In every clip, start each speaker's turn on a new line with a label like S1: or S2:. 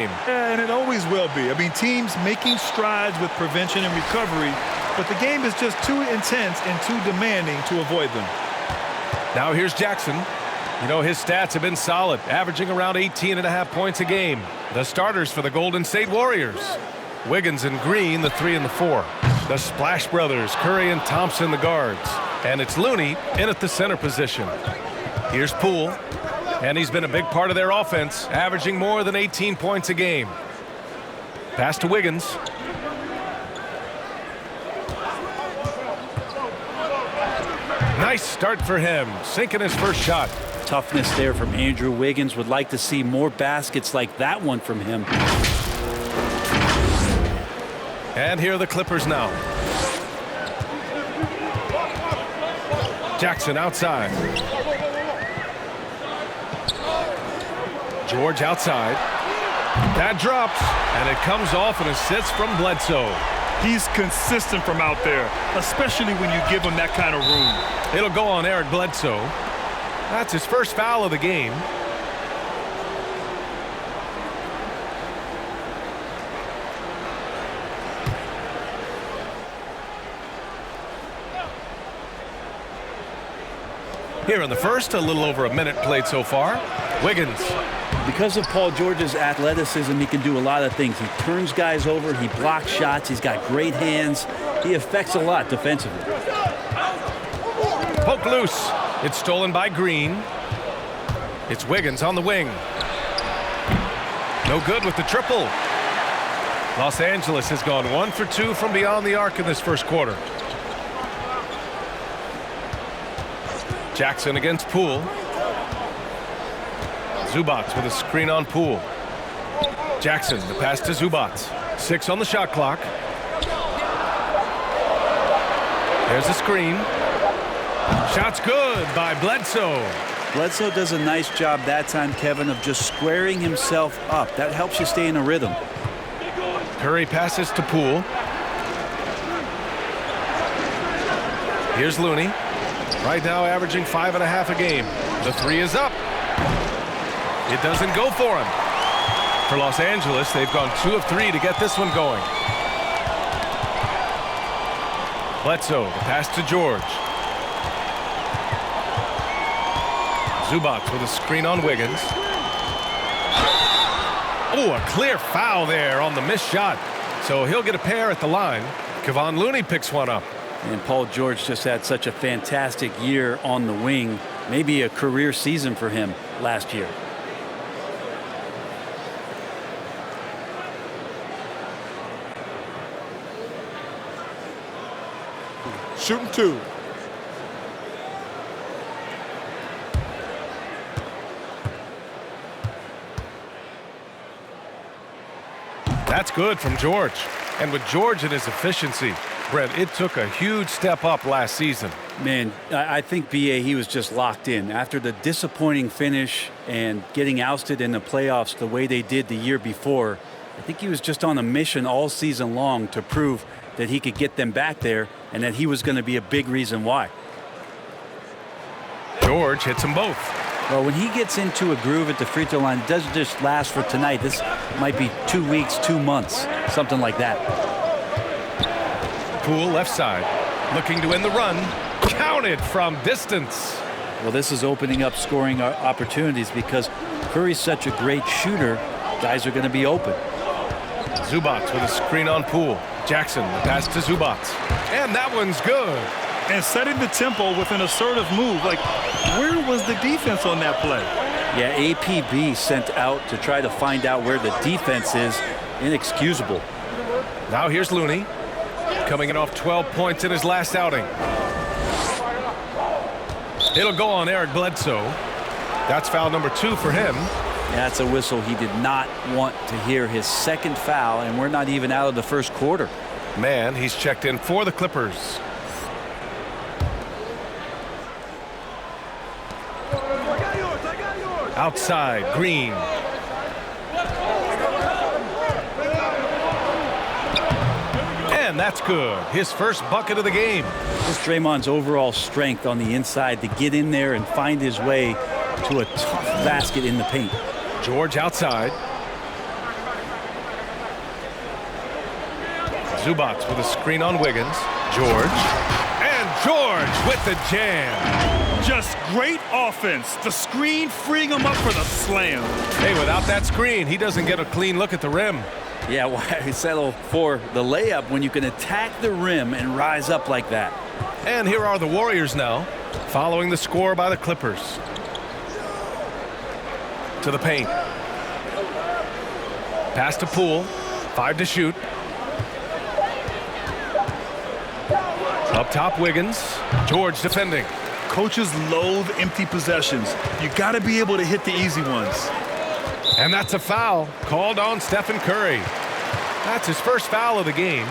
S1: Yeah, and it always will be. I mean, teams making strides with prevention and recovery, but the game is just too intense and too demanding to avoid them.
S2: Now here's Jackson. You know, his stats have been solid, averaging around 18.5 points a game. The starters for the Golden State Warriors. Wiggins and Green, the 3 and the 4. The Splash Brothers, Curry and Thompson, the guards. And it's Looney in at the center position. Here's Poole. And he's been a big part of their offense, averaging more than 18 points a game. Pass to Wiggins. Nice start for him, sinking his first shot.
S3: Toughness there from Andrew Wiggins. Would like to see more baskets like that one from him.
S2: And here are the Clippers now. Jackson outside. George outside. That drops, and it comes off an assist from Bledsoe.
S1: He's consistent from out there, especially when you give him that kind of room.
S2: It'll go on Eric Bledsoe. That's his first foul of the game. Here in the first, a little over a minute played so far. Wiggins.
S3: Because of Paul George's athleticism, he can do a lot of things. He turns guys over, he blocks shots, he's got great hands. He affects a lot defensively.
S2: Poke loose. It's stolen by Green. It's Wiggins on the wing. No good with the triple. Los Angeles has gone 1 for 2 from beyond the arc in this first quarter. Jackson against Poole. Zubac with a screen on Poole. Jackson, the pass to Zubac. 6 on the shot clock. There's a screen. Shot's good by Bledsoe.
S3: Bledsoe does a nice job that time, Kevin, of just squaring himself up. That helps you stay in a rhythm.
S2: Curry passes to Poole. Here's Looney. Right now averaging 5.5 a game. The 3 is up. It doesn't go for him. For Los Angeles, they've gone 2 of 3 to get this one going. Bledsoe, the pass to George. Zubac with a screen on Wiggins. Oh, a clear foul there on the missed shot. So he'll get a pair at the line. Kevon Looney picks one up.
S3: And Paul George just had such a fantastic year on the wing. Maybe a career season for him last year.
S1: Shooting 2.
S2: That's good from George. And with George and his efficiency, Brent, it took a huge step up last season.
S3: Man, I think, B.A., he was just locked in. After the disappointing finish and getting ousted in the playoffs the way they did the year before, I think he was just on a mission all season long to prove that he could get them back there and that he was going to be a big reason why.
S2: George hits them both.
S3: Well, when he gets into a groove at the free throw line, it doesn't just last for tonight. This might be 2 weeks, 2 months, something like that.
S2: Poole left side, looking to end the run. Counted from distance.
S3: Well, this is opening up scoring opportunities because Curry's such a great shooter. Guys are going to be open.
S2: Zubac with a screen on Poole. Jackson, the pass to Zubac. And that one's good.
S1: And setting the tempo with an assertive move. Like, where was the defense on that play?
S3: Yeah, APB sent out to try to find out where the defense is. Inexcusable.
S2: Now here's Looney, coming in off 12 points in his last outing. It'll go on Eric Bledsoe. That's foul number 2 for him.
S3: That's a whistle he did not want to hear. His second foul, and we're not even out of the first quarter.
S2: Man, he's checked in for the Clippers. Outside, Green. And that's good. His first bucket of the game.
S3: Just Draymond's overall strength on the inside to get in there and find his way to a tough basket in the paint.
S2: George outside. Zubats with a screen on Wiggins. George. And George with the jam.
S1: Just great offense. The screen freeing him up for the slam.
S2: Hey, without that screen, he doesn't get a clean look at the rim.
S3: Yeah, why settle for the layup when you can attack the rim and rise up like that?
S2: And here are the Warriors now, following the score by the Clippers. To the paint. Pass to Poole. 5 to shoot. Up top, Wiggins. George defending.
S1: Coaches loathe empty possessions. You got to be able to hit the easy ones.
S2: And that's a foul called on Stephen Curry. That's his first foul of the game.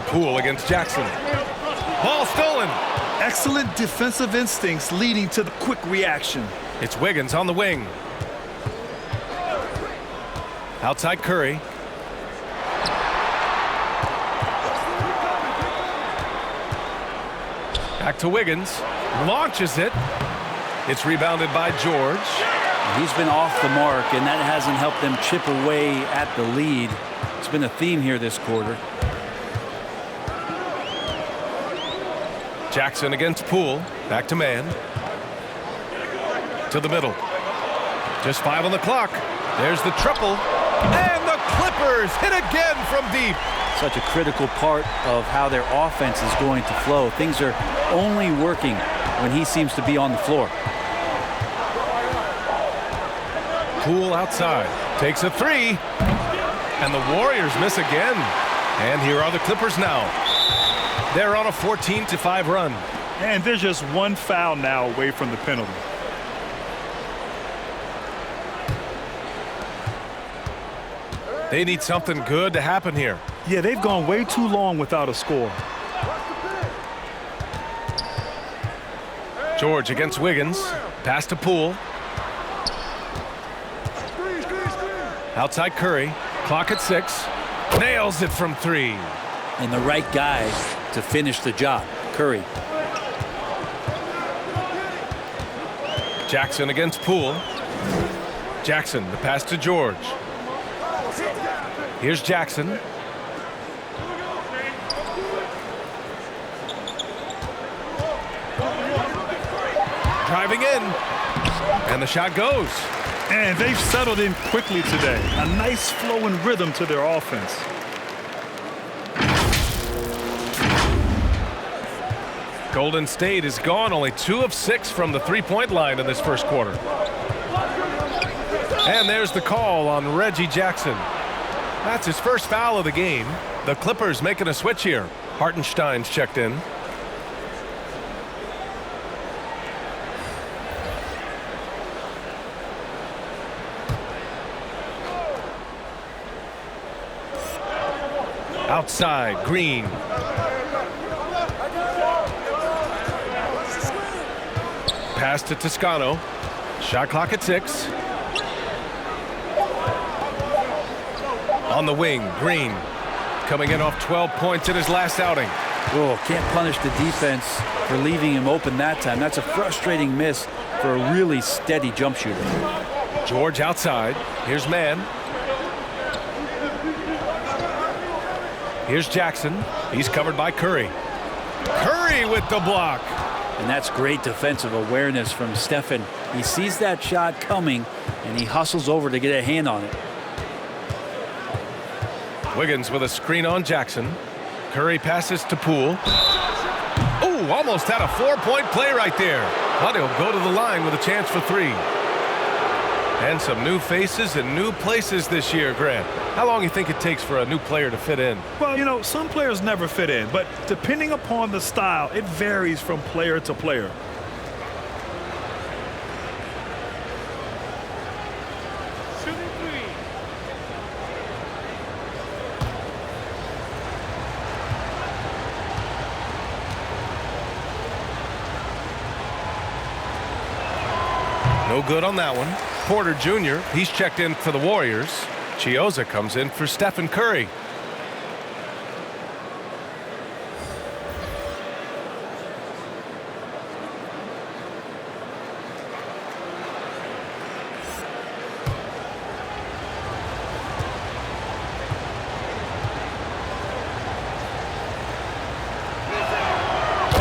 S2: Poole against Jackson. Ball stolen.
S1: Excellent defensive instincts leading to the quick reaction.
S2: It's Wiggins on the wing. Outside Curry. Back to Wiggins. Launches it. It's rebounded by George.
S3: He's been off the mark, and that hasn't helped them chip away at the lead. It's been a theme here this quarter.
S2: Jackson against Poole. Back to man. To the middle. Just 5 on the clock. There's the triple. And the Clippers hit again from deep.
S3: Such a critical part of how their offense is going to flow. Things are only working when he seems to be on the floor.
S2: Poole outside. Takes a 3. And the Warriors miss again. And here are the Clippers now. They're on a 14-5 run.
S1: And they're just one foul now away from the penalty.
S2: They need something good to happen here.
S1: Yeah, they've gone way too long without a score.
S2: George against Wiggins. Pass to Poole. Outside Curry. Clock at 6. Nails it from 3.
S3: And the right guy to finish the job. Curry.
S2: Jackson against Poole. Jackson, the pass to George. Here's Jackson. Driving in. And the shot goes.
S1: And they've settled in quickly today. A nice flow and rhythm to their offense.
S2: Golden State is gone only 2 of 6 from the three-point line in this first quarter. And there's the call on Reggie Jackson. That's his first foul of the game. The Clippers making a switch here. Hartenstein's checked in. Outside, Green. Pass to Toscano. Shot clock at 6. On the wing, Green. Coming in off 12 points in his last outing.
S3: Oh, can't punish the defense for leaving him open that time. That's a frustrating miss for a really steady jump shooter.
S2: George outside. Here's man. Here's Jackson. He's covered by Curry. Curry with the block.
S3: And that's great defensive awareness from Stephen. He sees that shot coming, and he hustles over to get a hand on it.
S2: Wiggins with a screen on Jackson. Curry passes to Poole. Oh, almost had a 4-point play right there. But he'll go to the line with a chance for 3. And some new faces and new places this year, Grant. How long do you think it takes for a new player to fit in?
S1: Well, you know, some players never fit in, but depending upon the style, it varies from player to player.
S2: No good on that one. Porter Jr., he's checked in for the Warriors. Chioza comes in for Stephen Curry.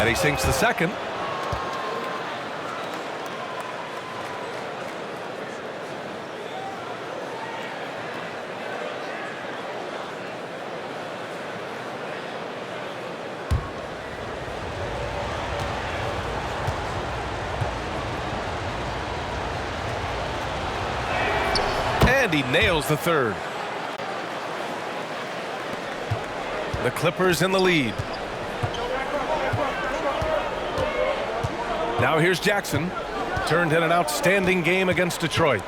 S2: And he sinks the second. And he nails the third. The Clippers in the lead. Now here's Jackson. Turned in an outstanding game against Detroit.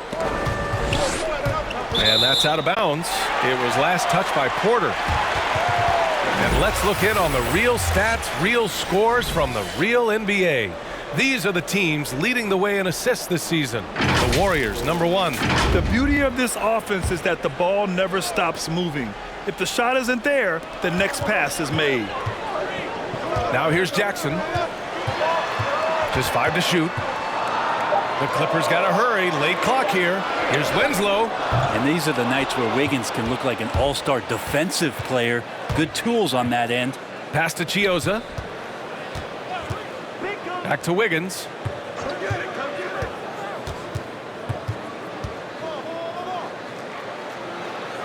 S2: And that's out of bounds. It was last touched by Porter. And let's look in on the real stats, real scores from the real NBA. These are the teams leading the way in assists this season. The Warriors, number 1.
S1: The beauty of this offense is that the ball never stops moving. If the shot isn't there, the next pass is made.
S2: Now here's Jackson. Just 5 to shoot. The Clippers got to hurry. Late clock here. Here's Winslow.
S3: And these are the nights where Wiggins can look like an all-star defensive player. Good tools on that end.
S2: Pass to Chioza. Back to Wiggins.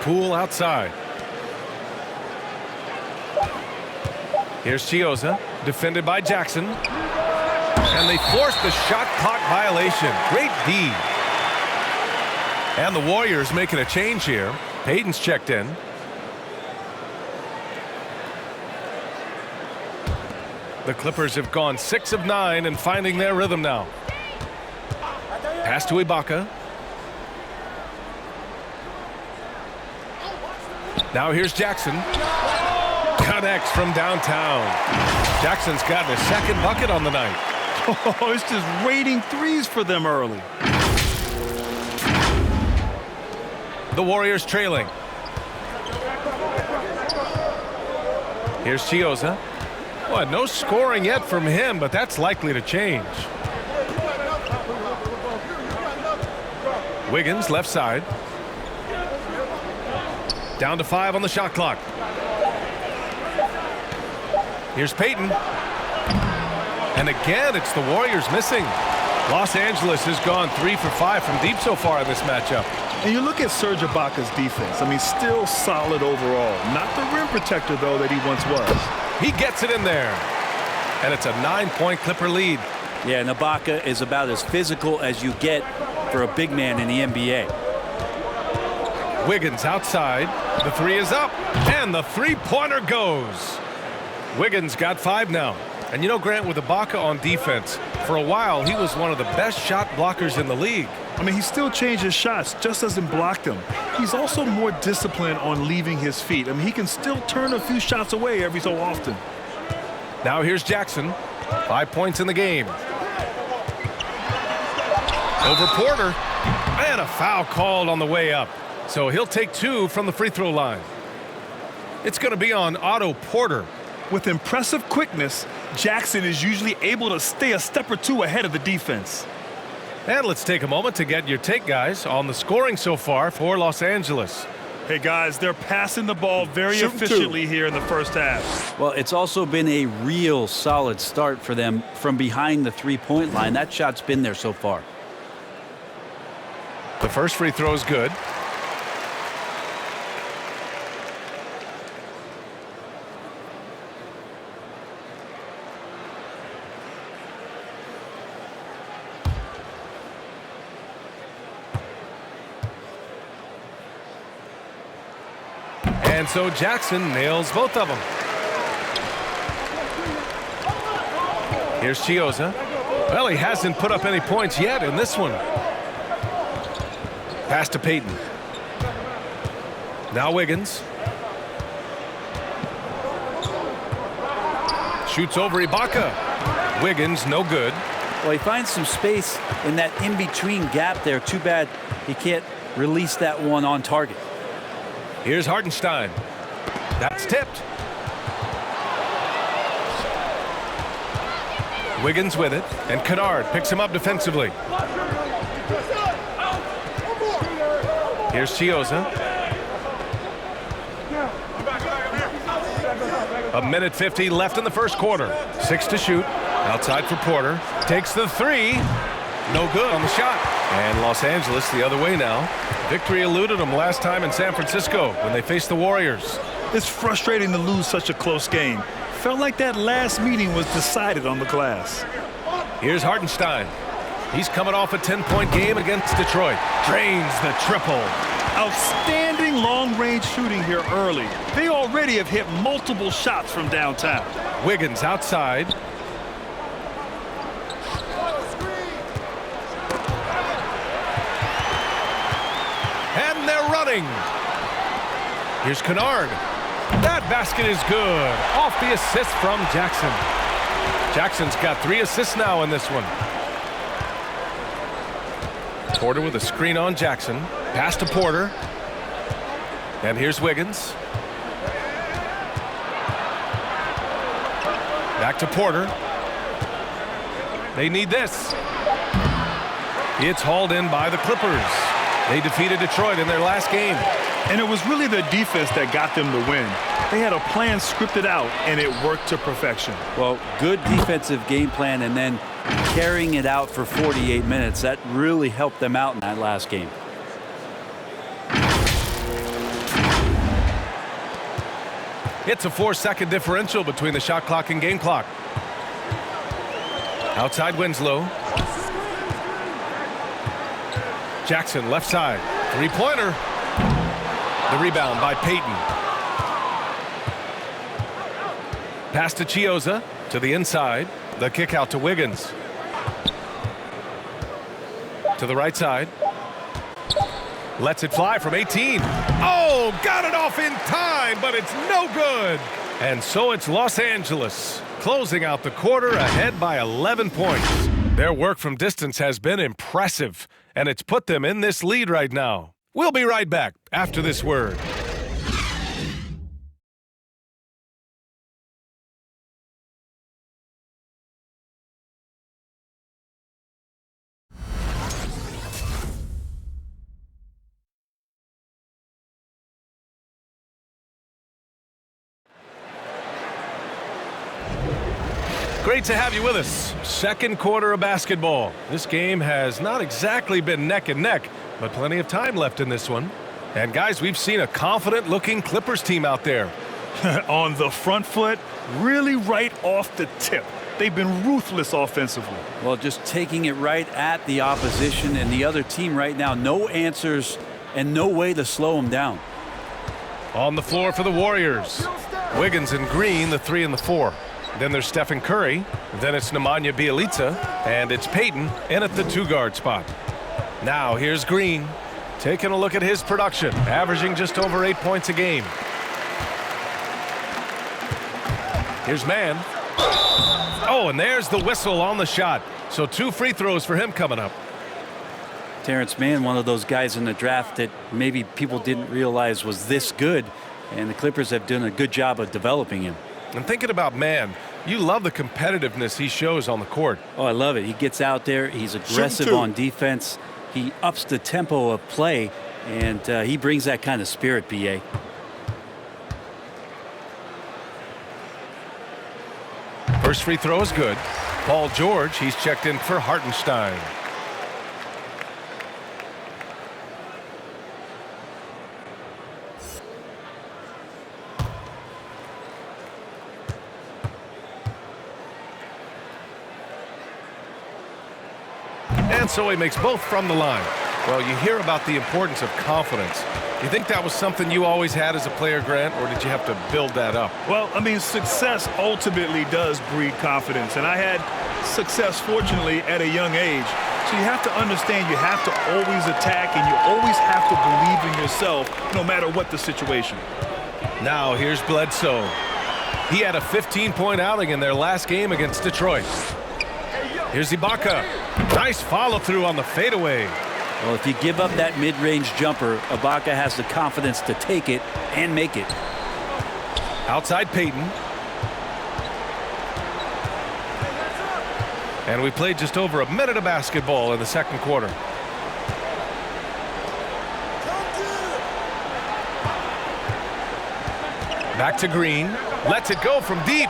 S2: Poole outside. Here's Chioza, defended by Jackson. And they force the shot clock violation. Great D. And the Warriors making a change here. Payton's checked in. The Clippers have gone 6 of 9 and finding their rhythm now. Pass to Ibaka. Now here's Jackson. Connects from downtown. Jackson's gotten his second bucket on the night.
S1: Oh, it's just raining threes for them early.
S2: The Warriors trailing. Here's Chioza. Well, no scoring yet from him, but that's likely to change. Wiggins, left side. Down to 5 on the shot clock. Here's Payton. And again, it's the Warriors missing. Los Angeles has gone 3 for 5 from deep so far in this matchup.
S1: And you look at Serge Ibaka's defense. I mean, still solid overall. Not the rim protector, though, that he once was.
S2: He gets it in there. And it's a 9-point Clipper lead.
S3: Yeah, and Ibaka is about as physical as you get for a big man in the NBA.
S2: Wiggins outside. The 3 is up. And the three-pointer goes. Wiggins got 5 now. And you know, Grant, with Ibaka on defense, for a while he was one of the best shot blockers in the league.
S1: I mean, he still changes shots, just doesn't block them. He's also more disciplined on leaving his feet. I mean, he can still turn a few shots away every so often.
S2: Now here's Jackson. 5 points in the game. Over Porter. And a foul called on the way up. So he'll take 2 from the free throw line. It's going to be on Otto Porter.
S1: With impressive quickness, Jackson is usually able to stay a step or 2 ahead of the defense.
S2: And let's take a moment to get your take, guys, on the scoring so far for Los Angeles.
S1: Hey, guys, they're passing the ball very efficiently here in the first half.
S3: Well, it's also been a real solid start for them from behind the three-point line. That shot's been there so far.
S2: The first free throw is good. And so Jackson nails both of them. Here's Chioza. Well, he hasn't put up any points yet in this one. Pass to Payton. Now Wiggins. Shoots over Ibaka. Wiggins, no good.
S3: Well, he finds some space in that in-between gap there. Too bad he can't release that one on target.
S2: Here's Hartenstein. That's tipped. Wiggins with it, and Kennard picks him up defensively. Here's Chioza. A minute 50 left in the first quarter. 6 to shoot. Outside for Porter. Takes the three. No good on the shot. And Los Angeles the other way now. Victory eluded them last time in San Francisco when they faced the Warriors.
S1: It's frustrating to lose such a close game. Felt like that last meeting was decided on the glass.
S2: Here's Hartenstein. He's coming off a 10-point game against Detroit. Drains the triple.
S1: Outstanding long-range shooting here early. They already have hit multiple shots from downtown.
S2: Wiggins outside. And they're running. Here's Kennard. That basket is good. Off the assist from Jackson. Jackson's got 3 assists now in this one. Porter with a screen on Jackson. Pass to Porter. And here's Wiggins. Back to Porter. They need this. It's hauled in by the Clippers. They defeated Detroit in their last game.
S1: And it was really the defense that got them the win. They had a plan scripted out, and it worked to perfection.
S3: Well, good defensive game plan and then carrying it out for 48 minutes. That really helped them out in that last game.
S2: It's a 4-second differential between the shot clock and game clock. Outside Winslow. Jackson left side. Three-pointer. The rebound by Payton. Pass to Chioza to the inside. The kick out to Wiggins. To the right side. Lets it fly from 18. Oh, got it off in time, but it's no good. And so it's Los Angeles closing out the quarter ahead by 11 points. Their work from distance has been impressive, and it's put them in this lead right now. We'll be right back after this word. Great to have you with us. Second quarter of basketball. This game has not exactly been neck and neck, but plenty of time left in this one. And guys, we've seen a confident-looking Clippers team out there.
S1: On the front foot, really right off the tip. They've been ruthless offensively.
S3: Well, just taking it right at the opposition and the other team right now. No answers and no way to slow them down.
S2: On the floor for the Warriors. Wiggins and Green, the 3 and the 4. Then there's Stephen Curry. Then it's Nemanja Bjelica. And it's Payton in at the 2-guard spot. Now here's Green. Taking a look at his production. Averaging just over 8 points a game. Here's Mann. Oh, and there's the whistle on the shot. So 2 free throws for him coming up.
S3: Terrence Mann, one of those guys in the draft that maybe people didn't realize was this good. And the Clippers have done a good job of developing him.
S2: And thinking about Mann, you love the competitiveness he shows on the court.
S3: Oh, I love it. He gets out there. He's aggressive on defense. He ups the tempo of play, and he brings that kind of spirit, B.A.
S2: First free throw is good. Paul George, he's checked in for Hartenstein. And so he makes both from the line. Well, you hear about the importance of confidence. You think that was something you always had as a player, Grant, or did you have to build that up?
S1: Well, I mean, success ultimately does breed confidence. And I had success, fortunately, at a young age. So you have to understand you have to always attack and you always have to believe in yourself no matter what the situation.
S2: Now here's Bledsoe. He had a 15-point outing in their last game against Detroit. Here's Ibaka. Nice follow-through on the fadeaway.
S3: Well, if you give up that mid-range jumper, Ibaka has the confidence to take it and make it.
S2: Outside Payton. And we played just over a minute of basketball in the second quarter. Back to Green. Lets it go from deep.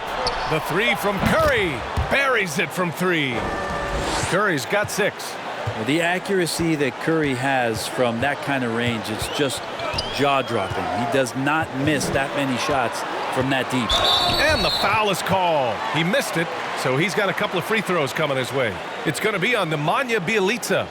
S2: The three from Curry. Buries it from three. Curry's got 6.
S3: Well, the accuracy that Curry has from that kind of range is just jaw-dropping. He does not miss that many shots from that deep.
S2: And the foul is called. He missed it, so he's got a couple of free throws coming his way. It's going to be on Nemanja Bjelica.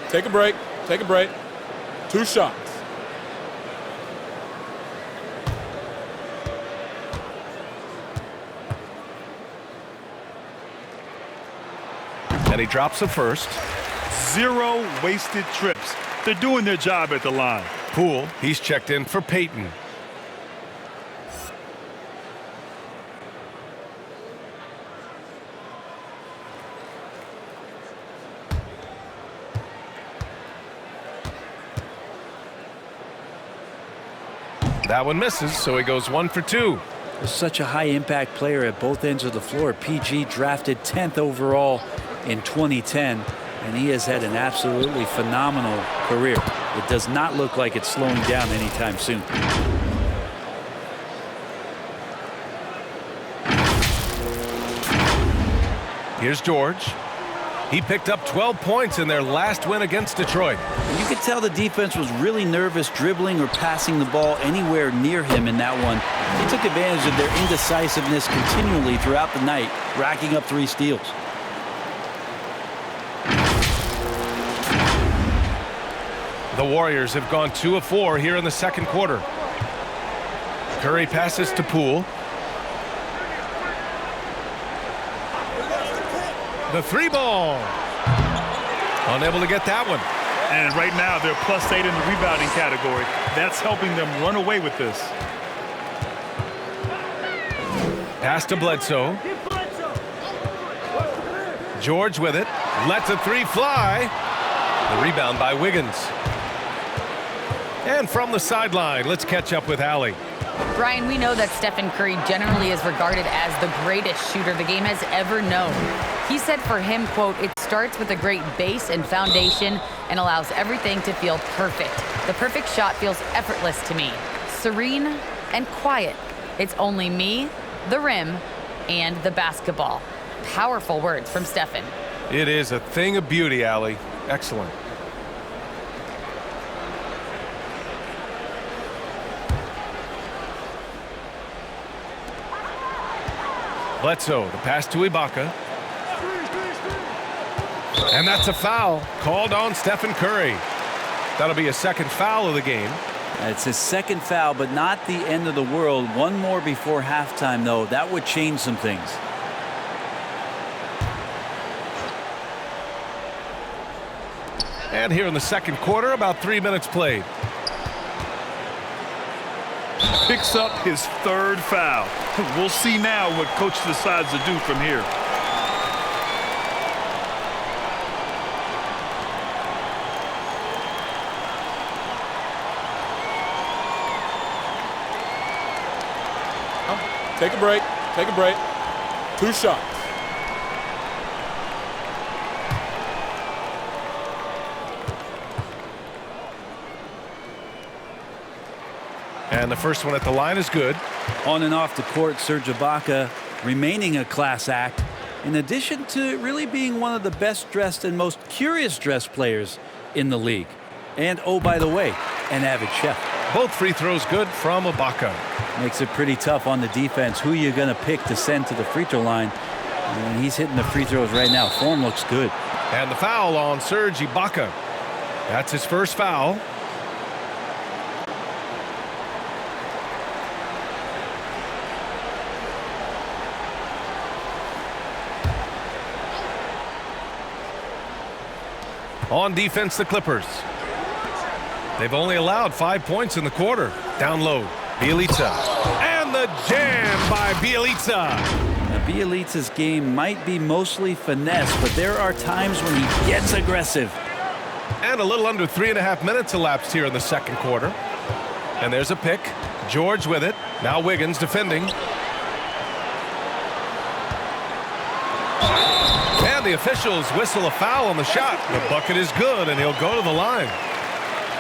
S4: Take a break. Take a break. 2 shots.
S2: And he drops the first.
S1: 0 wasted trips. They're doing their job at the line.
S2: Poole, he's checked in for Peyton. That one misses, so he goes 1 for 2.
S3: There's such a high-impact player at both ends of the floor. PG drafted 10th overall in 2010, and he has had an absolutely phenomenal career. It does not look like it's slowing down anytime soon.
S2: Here's George. He picked up 12 points in their last win against Detroit.
S3: You could tell the defense was really nervous dribbling or passing the ball anywhere near him in that one. He took advantage of their indecisiveness continually throughout the night, racking up 3 steals.
S2: The Warriors have gone 2 of 4 here in the second quarter. Curry passes to Poole. The 3 ball. Unable to get that one.
S1: And right now they're +8 in the rebounding category. That's helping them run away with this.
S2: Pass to Bledsoe. George with it. Lets a 3 fly. The rebound by Wiggins. And from the sideline, let's catch up with Allie.
S5: Brian, we know that Stephen Curry generally is regarded as the greatest shooter the game has ever known. He said for him, quote, "It starts with a great base and foundation and allows everything to feel perfect. The perfect shot feels effortless to me. Serene and quiet. It's only me, the rim, and the basketball." Powerful words from Stephen.
S2: It is a thing of beauty, Allie. Excellent. Bledsoe, the pass to Ibaka. And that's a foul called on Stephen Curry. That'll be a second foul of the game.
S3: It's his second foul, but not the end of the world. One more before halftime, though. That would change some things.
S2: And here in the second quarter, about 3 minutes played.
S1: Picks up his 3rd foul. We'll see now what coach decides to do from here.
S4: Take a break. Take a break. 2 shots.
S2: And the first one at the line is good.
S3: On and off the court, Serge Ibaka remaining a class act, in addition to really being one of the best dressed and most curious dressed players in the league. And oh, by the way, an avid chef.
S2: Both free throws good from Ibaka.
S3: Makes it pretty tough on the defense. Who you going to pick to send to the free throw line? And he's hitting the free throws right now. Form looks good.
S2: And the foul on Serge Ibaka. That's his first foul. On defense, the Clippers. They've only allowed 5 points in the quarter. Down low, Bjelica. And the jam by Bjelica.
S3: Now, Bjelica's game might be mostly finesse, but there are times when he gets aggressive.
S2: And a little under 3.5 minutes elapsed here in the second quarter. And there's a pick. George with it. Now Wiggins defending. And the officials whistle a foul on the shot. The bucket is good, and he'll go to the line.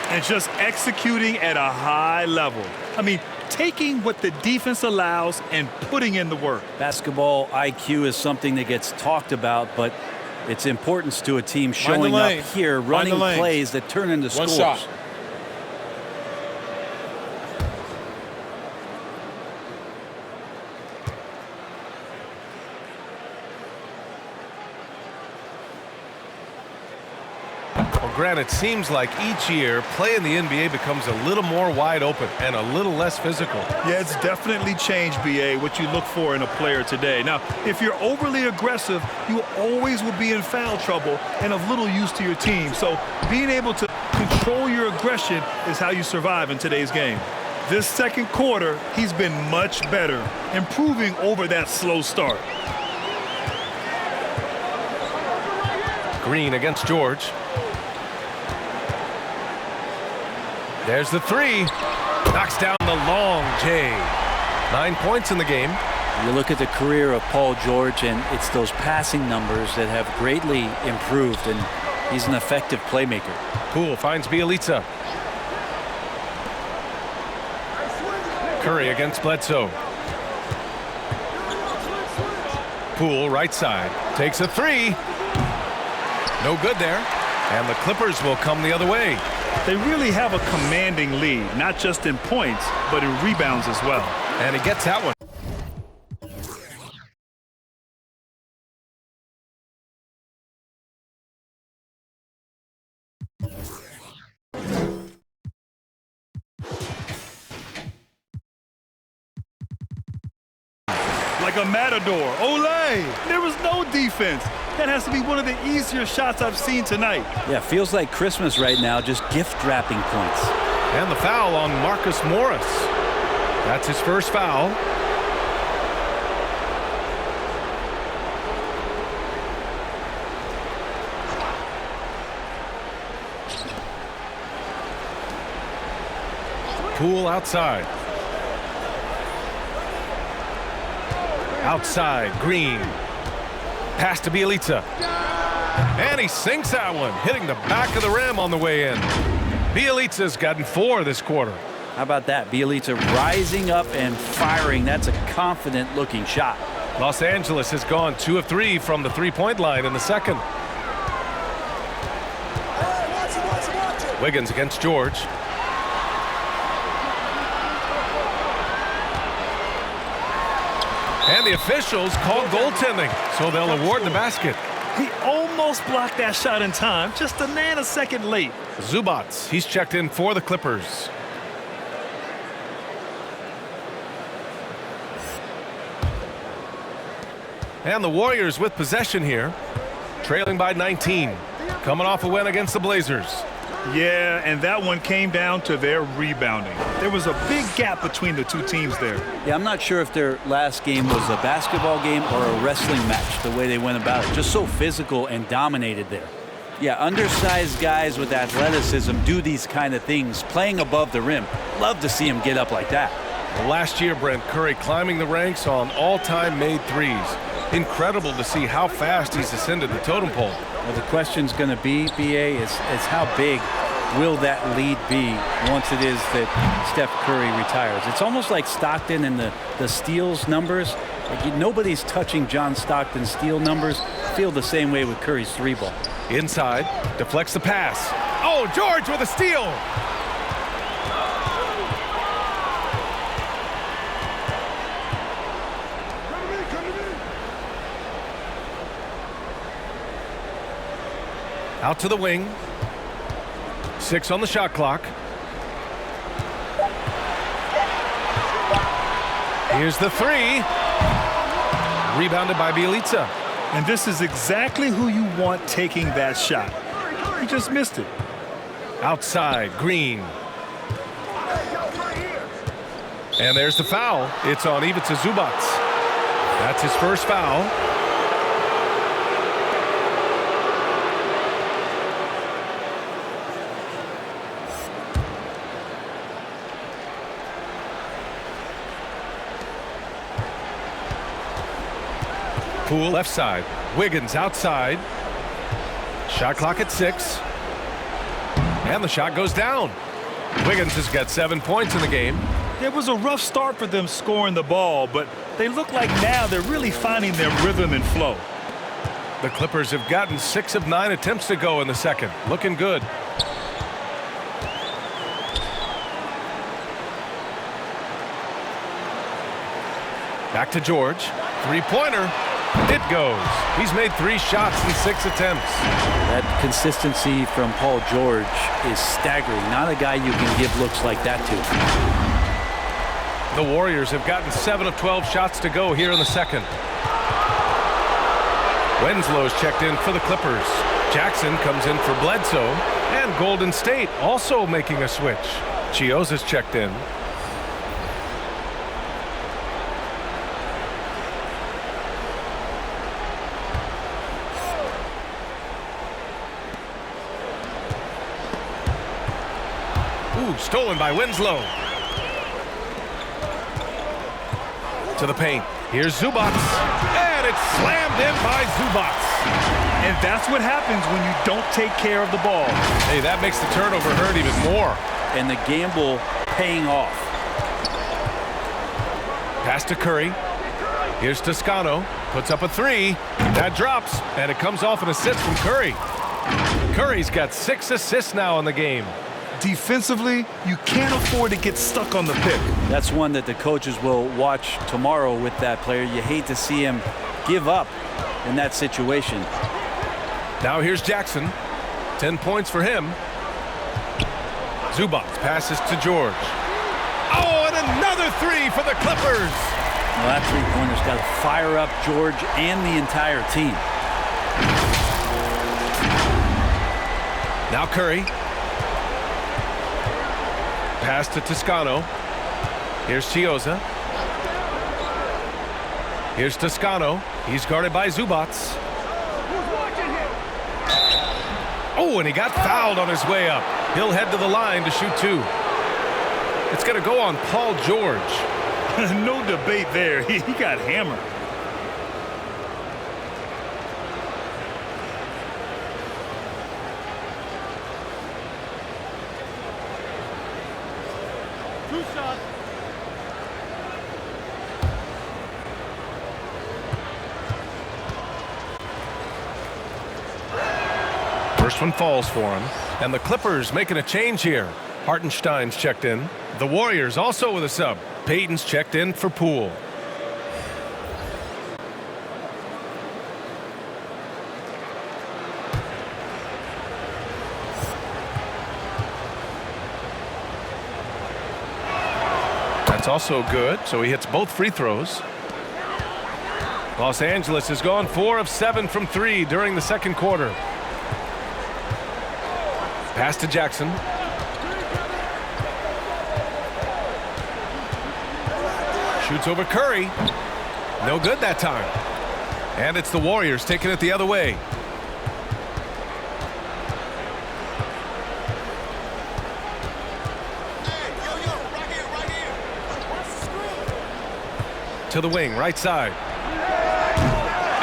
S1: And just executing at a high level. I mean, taking what the defense allows and putting in the work.
S3: Basketball IQ is something that gets talked about, but its importance to a team showing up here, running plays that turn into scores.
S4: One shot.
S2: Well, Grant, it seems like each year play in the NBA becomes a little more wide open and a little less physical.
S1: Yeah, it's definitely changed, BA, what you look for in a player today. Now, if you're overly aggressive, you always will be in foul trouble and of little use to your team. So being able to control your aggression is how you survive in today's game. This second quarter, he's been much better, improving over that slow start.
S2: Green against George. There's the three. Knocks down the long J. 9 points in the game.
S3: You look at the career of Paul George, and it's those passing numbers that have greatly improved, and he's an effective playmaker.
S2: Poole finds Bielitsa. Curry against Bledsoe. Poole right side. Takes a three. No good there. And the Clippers will come the other way.
S1: They really have a commanding lead, not just in points, but in rebounds as well.
S2: And he gets that one.
S1: Like a matador. Olay! There was no defense. That has to be one of the easier shots I've seen tonight.
S3: Yeah, feels like Christmas right now, just gift wrapping points.
S2: And the foul on Marcus Morris. That's his first foul. Poole outside. Outside, Green. Pass to Bielitsa. And he sinks that one, hitting the back of the rim on the way in. Bielitsa's gotten 4 this quarter.
S3: How about that? Bielitsa rising up and firing. That's a confident-looking shot.
S2: Los Angeles has gone 2 of 3 from the three-point line in the second. Wiggins against George. And the officials call goaltending, so they'll award the basket.
S1: He almost blocked that shot in time, just a nanosecond late.
S2: Zubats, he's checked in for the Clippers. And the Warriors with possession here, trailing by 19, coming off a win against the Blazers.
S1: Yeah, and that one came down to their rebounding. There was a big gap between the two teams there.
S3: Yeah, I'm not sure if their last game was a basketball game or a wrestling match, the way they went about it. Just so physical and dominated there. Yeah, undersized guys with athleticism do these kind of things, playing above the rim. Love to see him get up like that.
S2: Well, last year, Brent, Curry climbing the ranks on all-time made threes. Incredible to see how fast he's ascended the totem pole.
S3: Well, the question's going to be, BA, is how big will that lead be once it is that Steph Curry retires? It's almost like Stockton and the steals numbers. Like nobody's touching John Stockton's steal numbers. Feel the same way with Curry's 3-ball.
S2: Inside, deflects the pass. Oh, George with a steal. Out to the wing. 6 on the shot clock. Here's the 3. Rebounded by Bielitsa.
S1: And this is exactly who you want taking that shot. He just missed it.
S2: Outside, Green. And there's the foul. It's on Ivica Zubats. That's his first foul. Poole left side. Wiggins outside. Shot clock at 6. And the shot goes down. Wiggins has got 7 points in the game.
S1: It was a rough start for them scoring the ball, but they look like now they're really finding their rhythm and flow.
S2: The Clippers have gotten 6 of 9 attempts to go in the second. Looking good. Back to George. Three-pointer. It goes. He's made 3 shots in 6 attempts.
S3: That consistency from Paul George is staggering. Not a guy you can give looks like that to.
S2: The Warriors have gotten 7 of 12 shots to go here in the second. Winslow's checked in for the Clippers. Jackson comes in for Bledsoe. And Golden State also making a switch. Chioza's checked in. Ooh, stolen by Winslow. To the paint. Here's Zubac. And it's slammed in by Zubac.
S1: And that's what happens when you don't take care of the ball.
S2: Hey, that makes the turnover hurt even more.
S3: And the gamble paying off.
S2: Pass to Curry. Here's Toscano. Puts up a 3. That drops. And it comes off an assist from Curry. Curry's got 6 assists now in the game.
S1: Defensively, you can't afford to get stuck on the pick.
S3: That's one that the coaches will watch tomorrow with that player. You hate to see him give up in that situation.
S2: Now here's Jackson. 10 points for him. Zubac passes to George. Oh, and another 3 for the Clippers.
S3: Well, that three-pointer's got to fire up George and the entire team.
S2: Now Curry. Pass to Toscano. Here's Chioza. Here's Toscano. He's guarded by Zubac. Oh, and he got fouled on his way up. He'll head to the line to shoot 2. It's going to go on Paul George.
S1: No debate there. He got hammered.
S2: First one falls for him. And the Clippers making a change here. Hartenstein's checked in. The Warriors also with a sub. Payton's checked in for Poole. That's also good, so he hits both free throws. Los Angeles has gone 4 of 7 from 3 during the second quarter. Pass to Jackson. Shoots over Curry. No good that time. And it's the Warriors taking it the other way. To the wing, right side.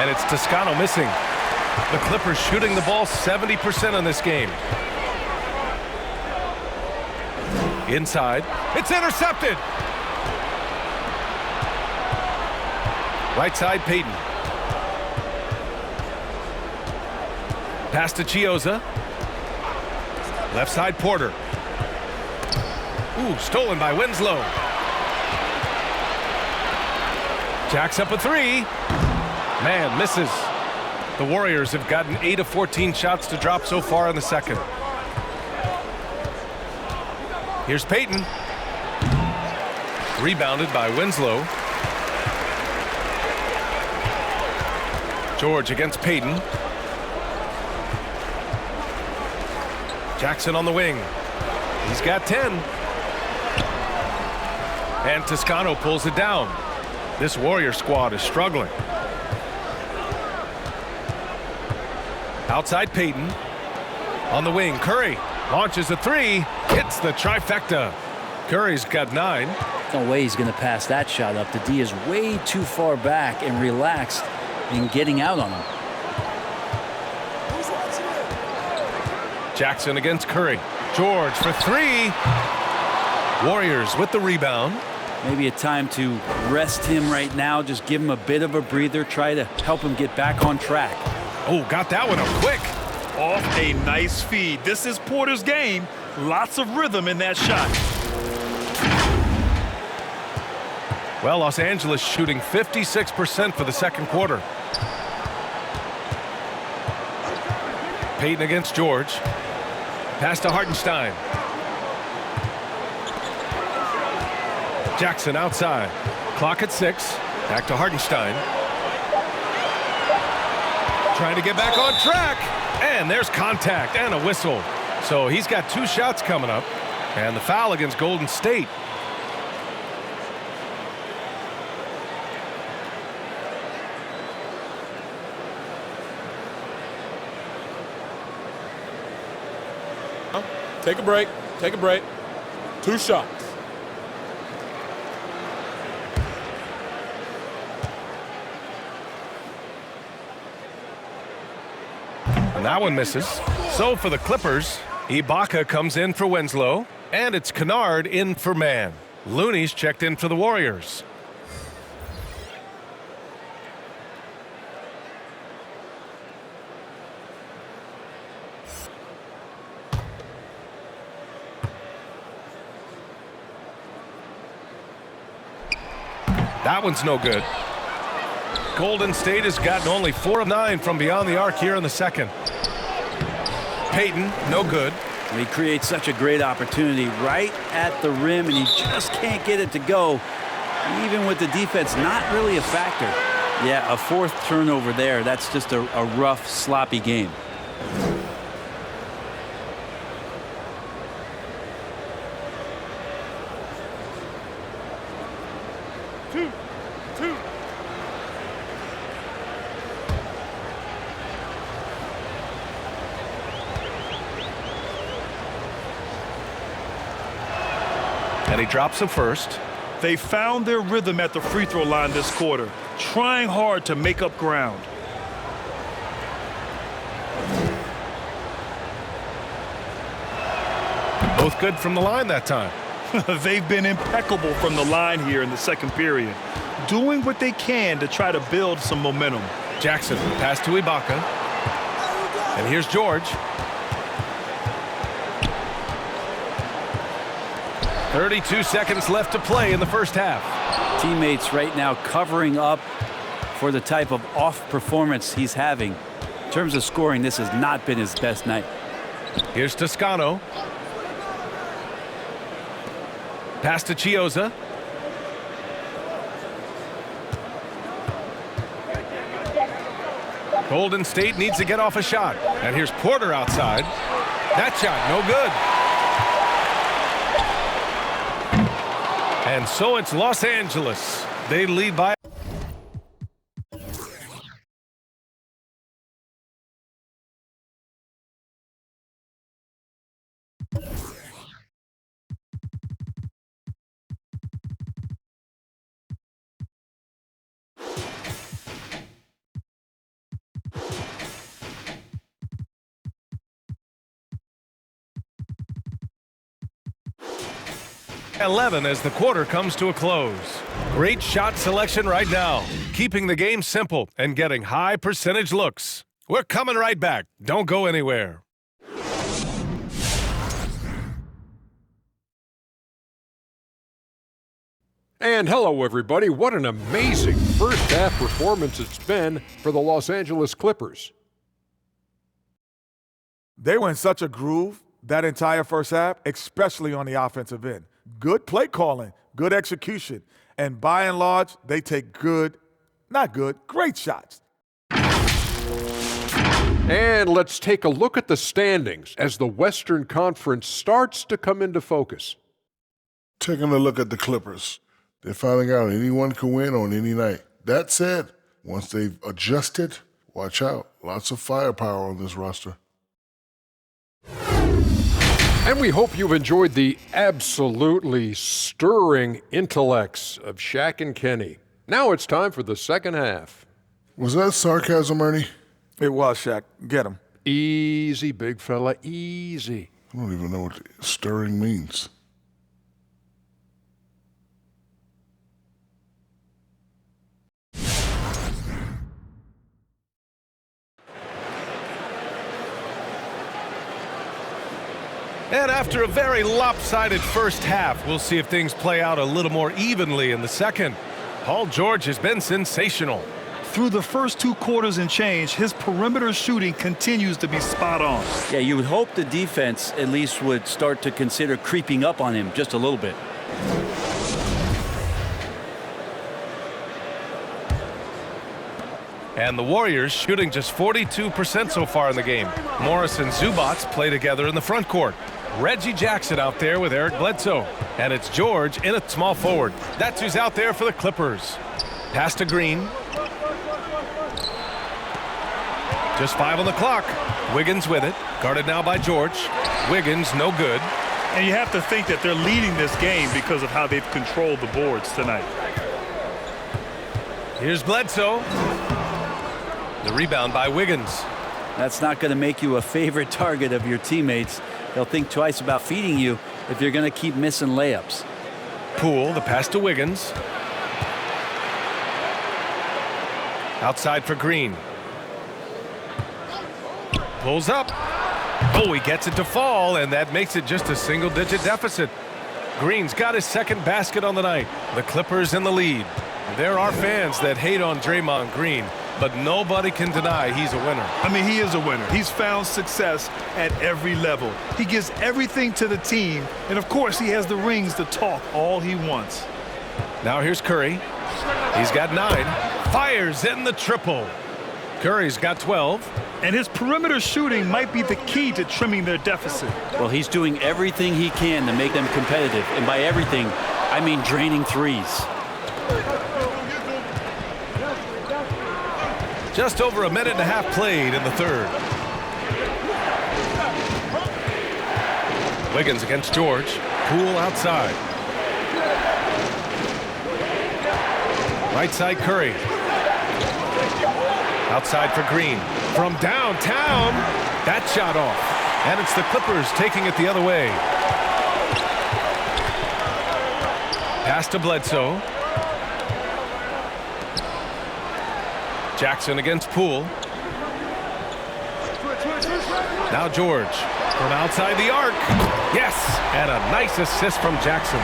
S2: And it's Toscano missing. The Clippers shooting the ball 70% in this game. Inside. It's intercepted. Right side, Payton. Pass to Chioza. Left side, Porter. Ooh, stolen by Winslow. Jacks up a 3. Man, misses. The Warriors have gotten 8 of 14 shots to drop so far in the second. Here's Payton. Rebounded by Winslow. George against Payton. Jackson on the wing. He's got 10. And Toscano pulls it down. This Warrior squad is struggling. Outside Payton. On the wing, Curry launches a 3. Hits the trifecta. Curry's got 9.
S3: No way he's going to pass that shot up. The D is way too far back and relaxed in getting out on him.
S2: Jackson against Curry. George for three. Warriors with the rebound.
S3: Maybe a time to rest him right now. Just give him a bit of a breather. Try to help him get back on track.
S2: Oh, got that one up quick.
S1: Off a nice feed. This is Porter's game. Lots of rhythm in that shot.
S2: Well, Los Angeles shooting 56% for the second quarter. Payton against George. Pass to Hartenstein. Jackson outside. Clock at 6. Back to Hartenstein. Trying to get back on track. And there's contact and a whistle. So he's got 2 shots coming up. And the foul against Golden State.
S4: Take a break. Take a break. 2 shots.
S2: And that one misses. So for the Clippers, Ibaka comes in for Winslow, and it's Kennard in for Mann. Looney's checked in for the Warriors. That one's no good. Golden State has gotten only 4 of 9 from beyond the arc here in the second. Payton, no good.
S3: He creates such a great opportunity right at the rim, and he just can't get it to go. Even with the defense not really a factor. Yeah, a 4th turnover there. That's just a rough, sloppy game.
S2: And he drops the first.
S1: They found their rhythm at the free throw line this quarter, trying hard to make up ground.
S2: Both good from the line that time.
S1: They've been impeccable from the line here in the second period, doing what they can to try to build some momentum.
S2: Jackson, pass to Ibaka. And here's George. 32 seconds left to play in the first half.
S3: Teammates right now covering up for the type of off performance he's having. In terms of scoring, this has not been his best night.
S2: Here's Toscano. Pass to Chiozza. Golden State needs to get off a shot. And here's Porter outside. That shot, no good. And so it's Los Angeles. They lead by. .11 as the quarter comes to a close. Great shot selection right now, keeping the game simple and getting high percentage looks. We're coming right back. Don't go anywhere.
S6: And hello, everybody. What an amazing first half performance it's been for the Los Angeles Clippers.
S7: They were in such a groove that entire first half, especially on the offensive end. Good play calling, good execution, and by and large, they take great shots.
S6: And let's take a look at the standings as the Western Conference starts to come into focus.
S8: Taking a look at the Clippers, they're finding out anyone can win on any night. That said, once they've adjusted, watch out. Lots of firepower on this roster.
S6: And we hope you've enjoyed the absolutely stirring intellects of Shaq and Kenny. Now it's time for the second half.
S8: Was that sarcasm, Ernie?
S7: It was, Shaq. Get him.
S6: Easy, big fella, easy.
S8: I don't even know what stirring means.
S2: And after a very lopsided first half, we'll see if things play out a little more evenly in the second. Paul George has been sensational.
S1: Through the first 2 quarters and change, his perimeter shooting continues to be spot on.
S3: Yeah, you would hope the defense at least would start to consider creeping up on him just a little bit.
S2: And the Warriors shooting just 42% so far in the game. Morris and Zubats play together in the front court. Reggie Jackson out there with Eric Bledsoe. And it's George in at small forward. That's who's out there for the Clippers. Pass to Green. Just 5 on the clock. Wiggins with it. Guarded now by George. Wiggins no good.
S1: And you have to think that they're leading this game because of how they've controlled the boards tonight.
S2: Here's Bledsoe. The rebound by Wiggins.
S3: That's not going to make you a favorite target of your teammates. They'll think twice about feeding you if you're going to keep missing layups.
S2: Poole, the pass to Wiggins. Outside for Green. Pulls up. Oh, he gets it to fall, and that makes it just a single-digit deficit. Green's got his second basket on the night. The Clippers in the lead. There are fans that hate on Draymond Green, but nobody can deny he's a winner.
S1: I mean, he is a winner. He's found success at every level. He gives everything to the team, and of course, he has the rings to talk all he wants.
S2: Now here's Curry. He's got 9. Fires in the triple. Curry's got 12.
S1: And his perimeter shooting might be the key to trimming their deficit.
S3: Well, he's doing everything he can to make them competitive. And by everything, I mean draining threes.
S2: Just over a minute and a half played in the third. Wiggins against George. Poole outside. Right side Curry. Outside for Green. From downtown. That shot off. And it's the Clippers taking it the other way. Pass to Bledsoe. Jackson against Poole. Now George from outside the arc. Yes, and a nice assist from Jackson.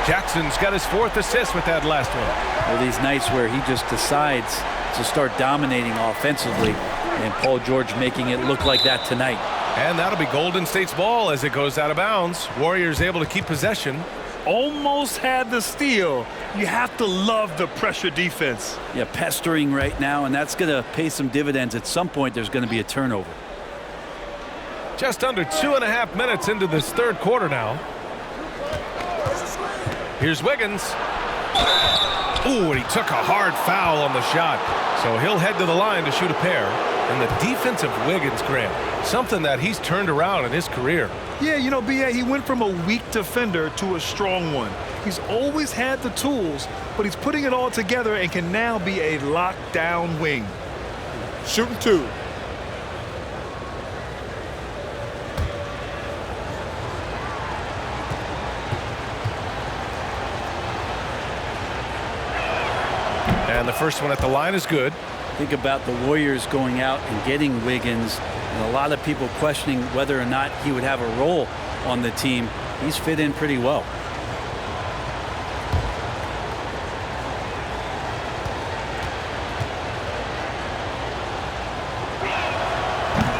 S2: Jackson's got his 4th assist with that last one.
S3: Well, these nights where he just decides to start dominating offensively, and Paul George making it look like that tonight.
S2: And that'll be Golden State's ball as it goes out of bounds. Warriors able to keep possession.
S1: Almost had the steal. You have to love the pressure defense.
S3: Yeah, pestering right now, and that's going to pay some dividends. At some point, there's going to be a turnover.
S2: Just under 2.5 minutes into this third quarter now. Here's Wiggins. Ooh, and he took a hard foul on the shot. So he'll head to the line to shoot a pair. And the defense of Wiggins, Grant, something that he's turned around in his career.
S1: Yeah, you know, B.A., he went from a weak defender to a strong one. He's always had the tools, but he's putting it all together and can now be a lockdown wing.
S4: Shooting 2.
S2: And the first one at the line is good.
S3: Think about the Warriors going out and getting Wiggins, and a lot of people questioning whether or not he would have a role on the team. He's fit in pretty well.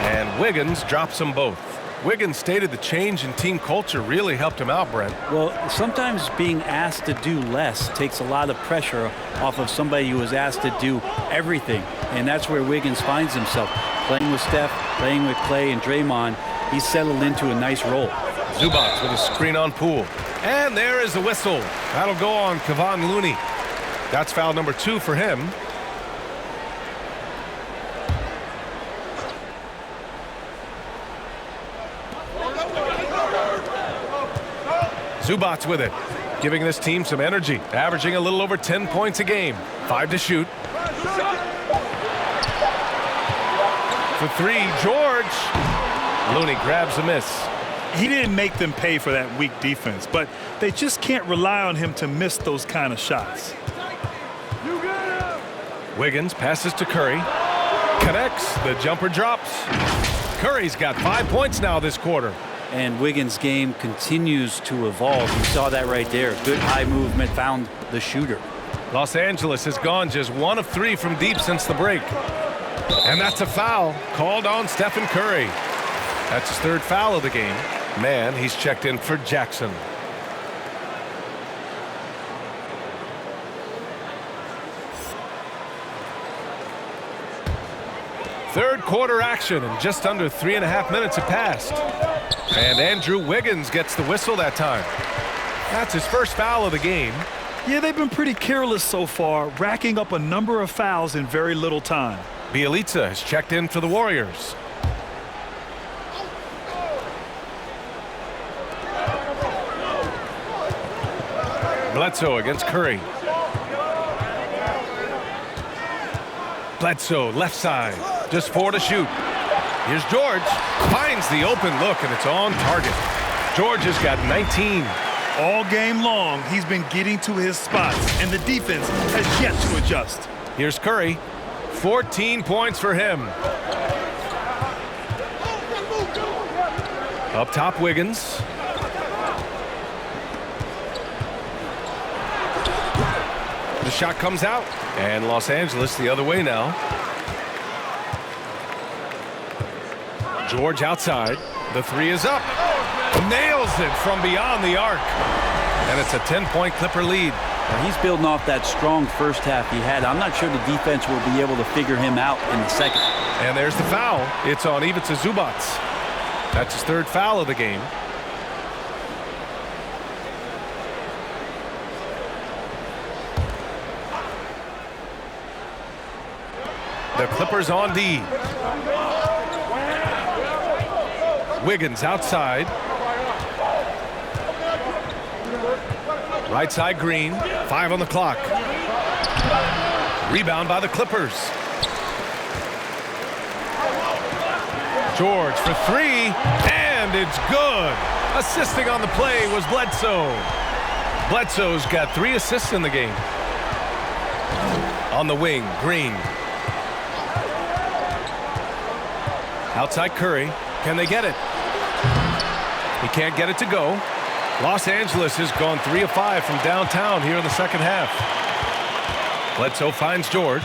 S2: And Wiggins drops them both. Wiggins stated the change in team culture really helped him out, Brent.
S3: Well, sometimes being asked to do less takes a lot of pressure off of somebody who was asked to do everything. And that's where Wiggins finds himself. Playing with Steph, playing with Clay and Draymond, he's settled into a nice role.
S2: Zubats with a screen on Poole. And there is the whistle. That'll go on Kevon Looney. That's foul number 2 for him. Zubats with it, giving this team some energy, averaging a little over 10 points a game. 5 to shoot. for three. George. Looney grabs a miss.
S1: He didn't make them pay for that weak defense, but they just can't rely on him to miss those kind of shots.
S2: Wiggins passes to Curry. Connects. The jumper drops. Curry's got 5 points now this quarter.
S3: And Wiggins' game continues to evolve. You saw that right there. Good high movement, found the shooter.
S2: Los Angeles has gone just 1 of 3 from deep since the break. And that's a foul called on Stephen Curry. That's his 3rd foul of the game. Man, he's checked in for Jackson. Third quarter action, and just under 3.5 minutes have passed. And Andrew Wiggins gets the whistle that time. That's his 1st foul of the game.
S1: Yeah, they've been pretty careless so far, racking up a number of fouls in very little time.
S2: Bielitsa has checked in for the Warriors. Bledsoe against Curry. Bledsoe, left side. Just 4 to shoot. Here's George. Finds the open look, and it's on target. George has got 19.
S1: All game long, he's been getting to his spots, and the defense has yet to adjust.
S2: Here's Curry. 14 points for him. Up top, Wiggins. The shot comes out, and Los Angeles the other way now. George outside. The 3 is up. Nails it from beyond the arc. And it's a 10-point Clipper lead.
S3: Well, he's building off that strong first half he had. I'm not sure the defense will be able to figure him out in the second.
S2: And there's the foul. It's on Ivica Zubac. That's his 3rd foul of the game. The Clippers on D. Wiggins outside. Right side Green. 5 on the clock. Rebound by the Clippers. George for 3, and it's good. Assisting on the play was Bledsoe. Bledsoe's got 3 assists in the game. On the wing, Green. Outside Curry. Can they get it? He can't get it to go. Los Angeles has gone 3 of 5 from downtown here in the second half. Bledsoe finds George.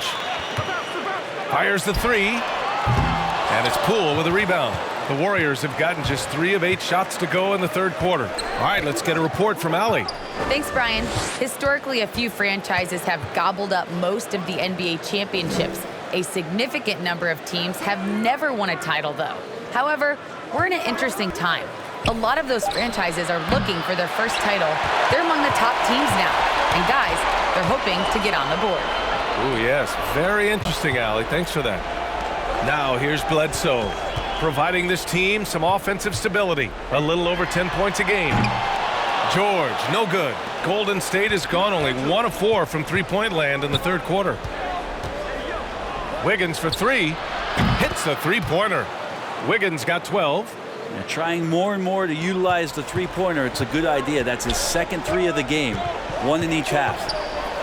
S2: Fires the 3. And it's Poole with a rebound. The Warriors have gotten just 3 of 8 shots to go in the 3rd quarter. All right, let's get a report from Allie.
S5: Thanks, Brian. Historically, a few franchises have gobbled up most of the NBA championships. A significant number of teams have never won a title, though. However, we're in an interesting time. A lot of those franchises are looking for their first title. They're among the top teams now. And guys, they're hoping to get on the board.
S2: Oh, yes. Very interesting, Allie. Thanks for that. Now, here's Bledsoe, providing this team some offensive stability. A little over 10 points a game. George, no good. Golden State has gone only 1 of 4 from three-point land in the 3rd quarter. Wiggins for 3. Hits a three-pointer. Wiggins got 12.
S3: They're trying more and more to utilize the three-pointer. It's a good idea. That's his second 3 of the game. 1 in each half.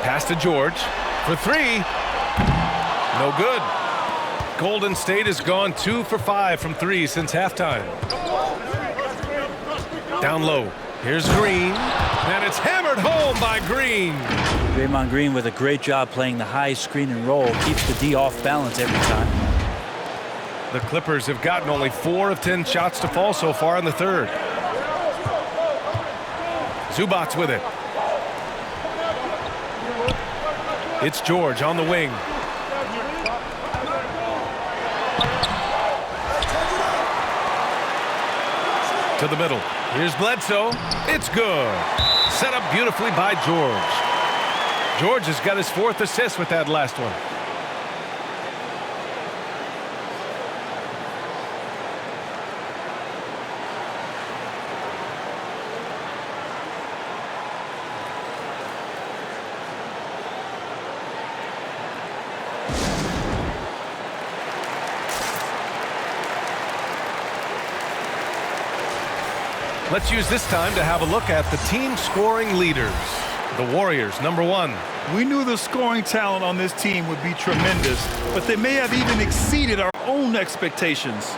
S2: Pass to George for 3. No good. Golden State has gone 2 for 5 from 3 since halftime. Down low. Here's Green. And it's hammered home by Green.
S3: Draymond Green with a great job playing the high screen and roll. Keeps the D off balance every time.
S2: The Clippers have gotten only 4 of 10 shots to fall so far in the 3rd. Zubac with it. It's George on the wing. To the middle. Here's Bledsoe. It's good. Set up beautifully by George. George has got his 4th assist with that last one. Let's use this time to have a look at the team scoring leaders. The Warriors, number 1.
S1: We knew the scoring talent on this team would be tremendous, but they may have even exceeded our own expectations.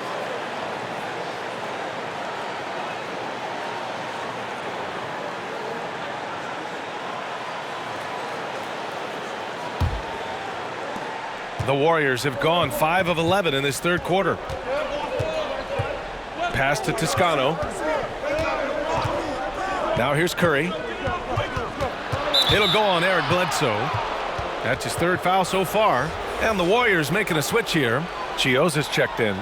S2: The Warriors have gone 5 of 11 in this third quarter. Pass to Toscano. Now here's Curry. It'll go on Eric Bledsoe. That's his third foul so far. And the Warriors making a switch here. Chioza's checked in.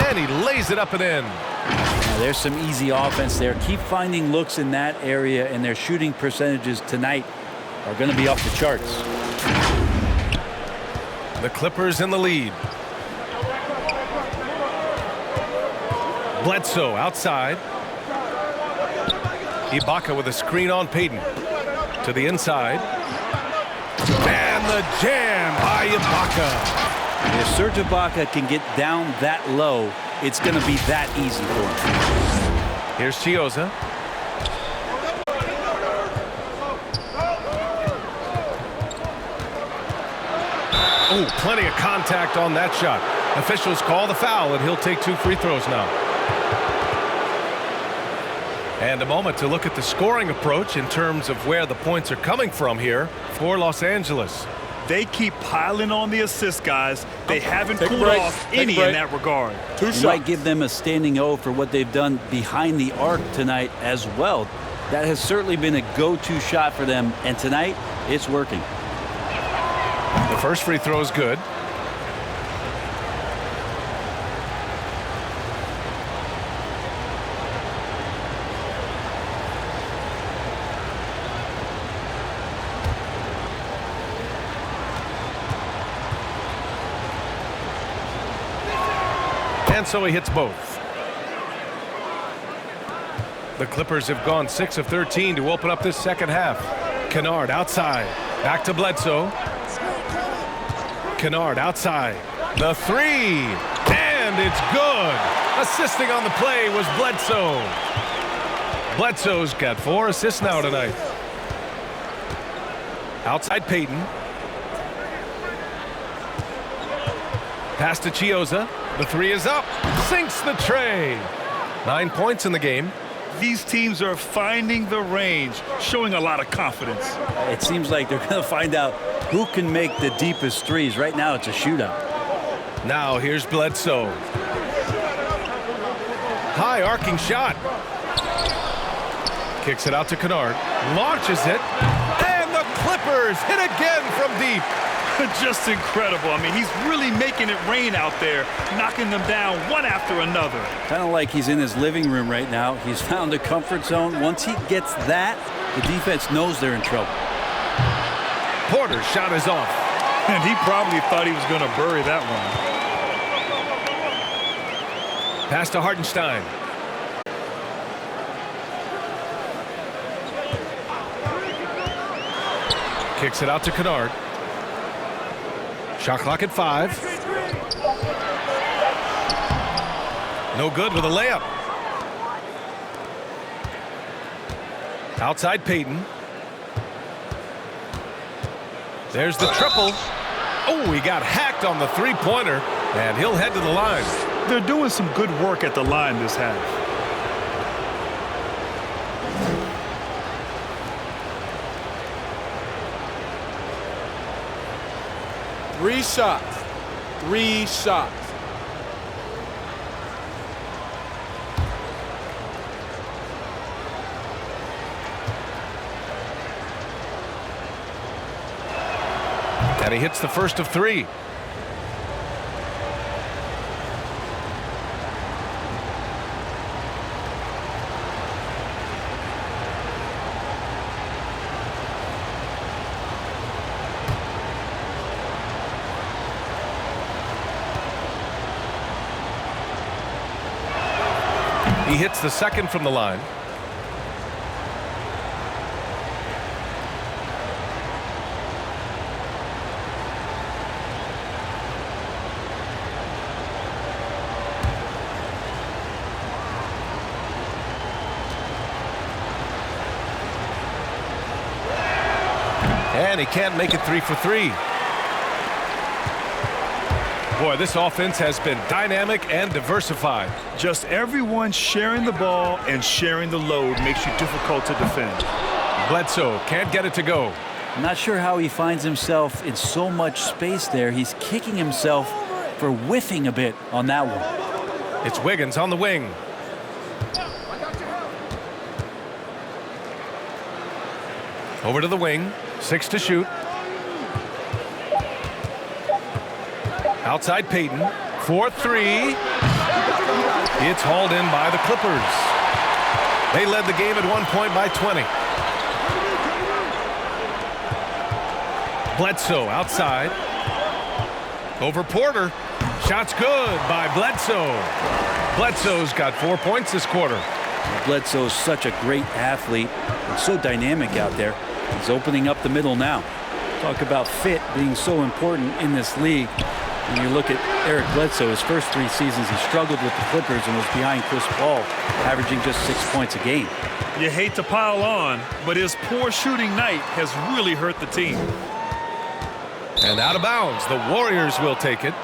S2: And he lays it up and in.
S3: Now, there's some easy offense there. Keep finding looks in that area, and their shooting percentages tonight are going to be off the charts.
S2: The Clippers in the lead. Bledsoe outside. Ibaka with a screen on Payton. To the inside. And the jam by Ibaka.
S3: If Serge Ibaka can get down that low, it's going to be that easy for him.
S2: Here's Chioza. Oh, plenty of contact on that shot. Officials call the foul, and he'll take 2 free throws now. And a moment to look at the scoring approach in terms of where the points are coming from here for Los Angeles.
S1: They keep piling on the assist, guys. They haven't
S4: Take a
S1: cooled
S4: break.
S1: off
S4: Take a
S1: any
S4: break.
S1: in that regard.
S4: 2
S3: You
S4: shots.
S3: might give them a standing O for what they've done behind the arc tonight as well. That has certainly been a go-to shot for them, and tonight it's working.
S2: The first free throw is good. And so he hits both. The Clippers have gone 6 of 13 to open up this second half. Kennard outside. Back to Bledsoe. Kennard outside. The 3. And it's good. Assisting on the play was Bledsoe. Bledsoe's got 4 assists now tonight. Outside Payton. Pass to Chioza. The 3 is up. Sinks the tray. 9 points in the game.
S1: These teams are finding the range, showing a lot of confidence.
S3: It seems like they're going to find out who can make the deepest threes. Right now it's a shootout.
S2: Now here's Bledsoe. High arcing shot. Kicks it out to Kennard. Launches it. And the Clippers hit again from deep.
S1: Just incredible. I mean, he's really making it rain out there, knocking them down one after another.
S3: Kind of like he's in his living room right now. He's found a comfort zone. Once he gets that, the defense knows they're in trouble.
S2: Porter's shot is off.
S1: And he probably thought he was going to bury that one.
S2: Pass to Hartenstein. Kicks it out to Kennard. Shot clock at 5. No good with a layup. Outside Payton. There's the triple. Oh, he got hacked on the three-pointer, and he'll head to the line.
S1: They're doing some good work at the line this half.
S4: Three shots. 3 shots.
S2: And he hits the first of 3. He hits the second from the line. And he can't make it 3 for 3. Boy, this offense has been dynamic and diversified.
S1: Just everyone sharing the ball and sharing the load makes you difficult to defend.
S2: Bledsoe can't get it to go.
S3: I'm not sure how he finds himself in so much space there. He's kicking himself for whiffing a bit on that one.
S2: It's Wiggins on the wing. Over to the wing. 6 to shoot. Outside Payton. 4-3. It's hauled in by the Clippers. They led the game at one point by 20. Bledsoe outside. Over Porter. Shot's good by Bledsoe. Bledsoe's got 4 points this quarter.
S3: Bledsoe's such a great athlete and so dynamic out there. He's opening up the middle now. Talk about fit being so important in this league. When you look at Eric Bledsoe, his first 3 seasons, he struggled with the Clippers and was behind Chris Paul, averaging just 6 points a game.
S1: You hate to pile on, but his poor shooting night has really hurt the team.
S2: And out of bounds, the Warriors will take it.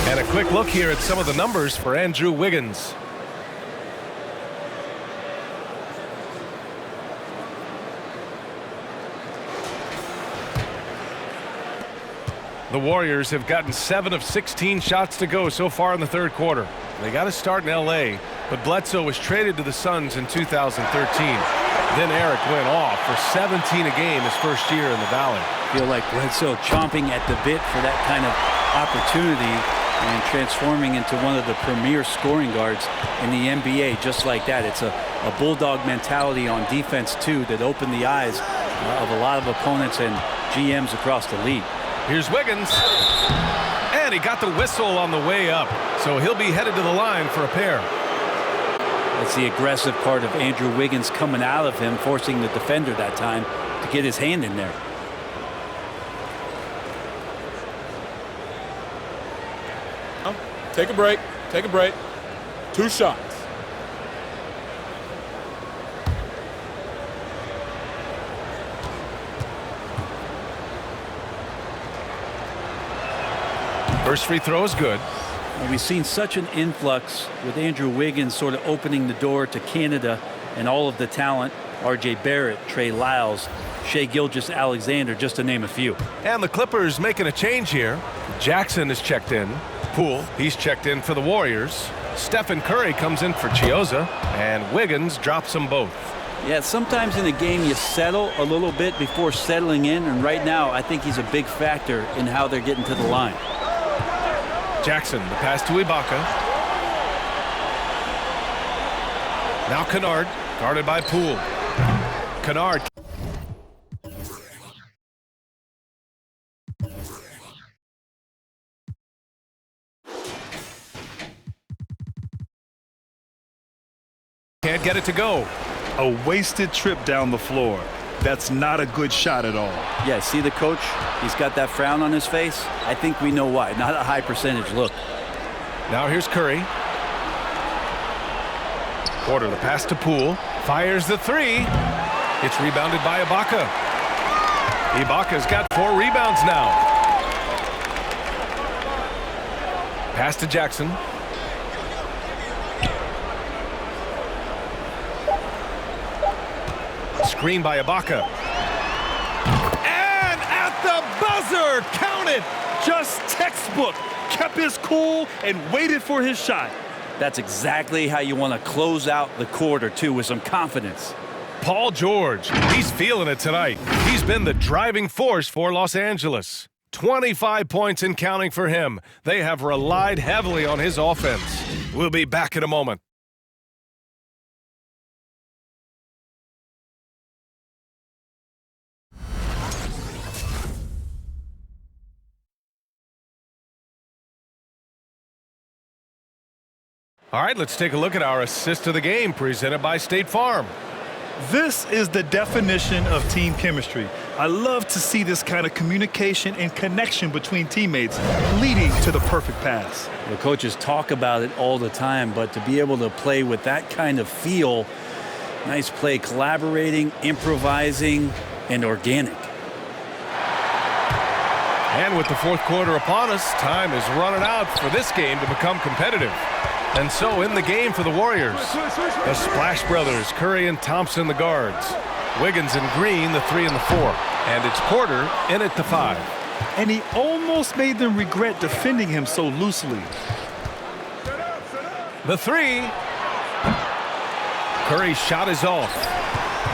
S2: And a quick look here at some of the numbers for Andrew Wiggins. The Warriors have gotten 7 of 16 shots to go so far in the third quarter. They got to start in L.A., but Bledsoe was traded to the Suns in 2013. Then Eric went off for 17 a game his first year in the Valley.
S3: Feel like Bledsoe chomping at the bit for that kind of opportunity and transforming into one of the premier scoring guards in the NBA just like that. It's a bulldog mentality on defense, too, that opened the eyes of a lot of opponents and GMs across the league.
S2: Here's Wiggins. And he got the whistle on the way up. So he'll be headed to the line for a pair.
S3: That's the aggressive part of Andrew Wiggins coming out of him, forcing the defender that time to get his hand in there.
S4: Take a break. Take a break. 2 shots.
S2: First free throw is good.
S3: And we've seen such an influx with Andrew Wiggins sort of opening the door to Canada and all of the talent. R.J. Barrett, Trey Lyles, Shai Gilgeous-Alexander, just to name a few.
S2: And the Clippers making a change here. Jackson is checked in. Poole, he's checked in for the Warriors. Stephen Curry comes in for Chiozza. And Wiggins drops them both.
S3: Yeah, sometimes in a game you settle a little bit before settling in. And right now, I think he's a big factor in how they're getting to the line.
S2: Jackson, the pass to Ibaka. Now Kennard, guarded by Poole. Kennard. Can't get it to go.
S1: A wasted trip down the floor. That's not a good shot at all.
S3: Yeah, see the coach? He's got that frown on his face. I think we know why. Not a high percentage look.
S2: Now here's Curry. Porter, the pass to Poole. Fires the 3. It's rebounded by Ibaka. Ibaka's got 4 rebounds now. Pass to Jackson. Screen by Ibaka.
S1: And at the buzzer, count it. Just textbook. Kept his cool and waited for his shot.
S3: That's exactly how you want to close out the quarter, too, with some confidence.
S2: Paul George, he's feeling it tonight. He's been the driving force for Los Angeles. 25 points and counting for him. They have relied heavily on his offense. We'll be back in a moment. All right, let's take a look at our assist of the game presented by State Farm.
S1: This is the definition of team chemistry. I love to see this kind of communication and connection between teammates leading to the perfect pass.
S3: The coaches talk about it all the time, but to be able to play with that kind of feel, nice play, collaborating, improvising, and organic.
S2: And with the fourth quarter upon us, time is running out for this game to become competitive. And so in the game for the Warriors, the Splash Brothers, Curry and Thompson, the guards. Wiggins and Green, the 3 and the 4. And it's Porter in at the 5.
S1: And he almost made them regret defending him so loosely.
S2: The 3. Curry's shot is off.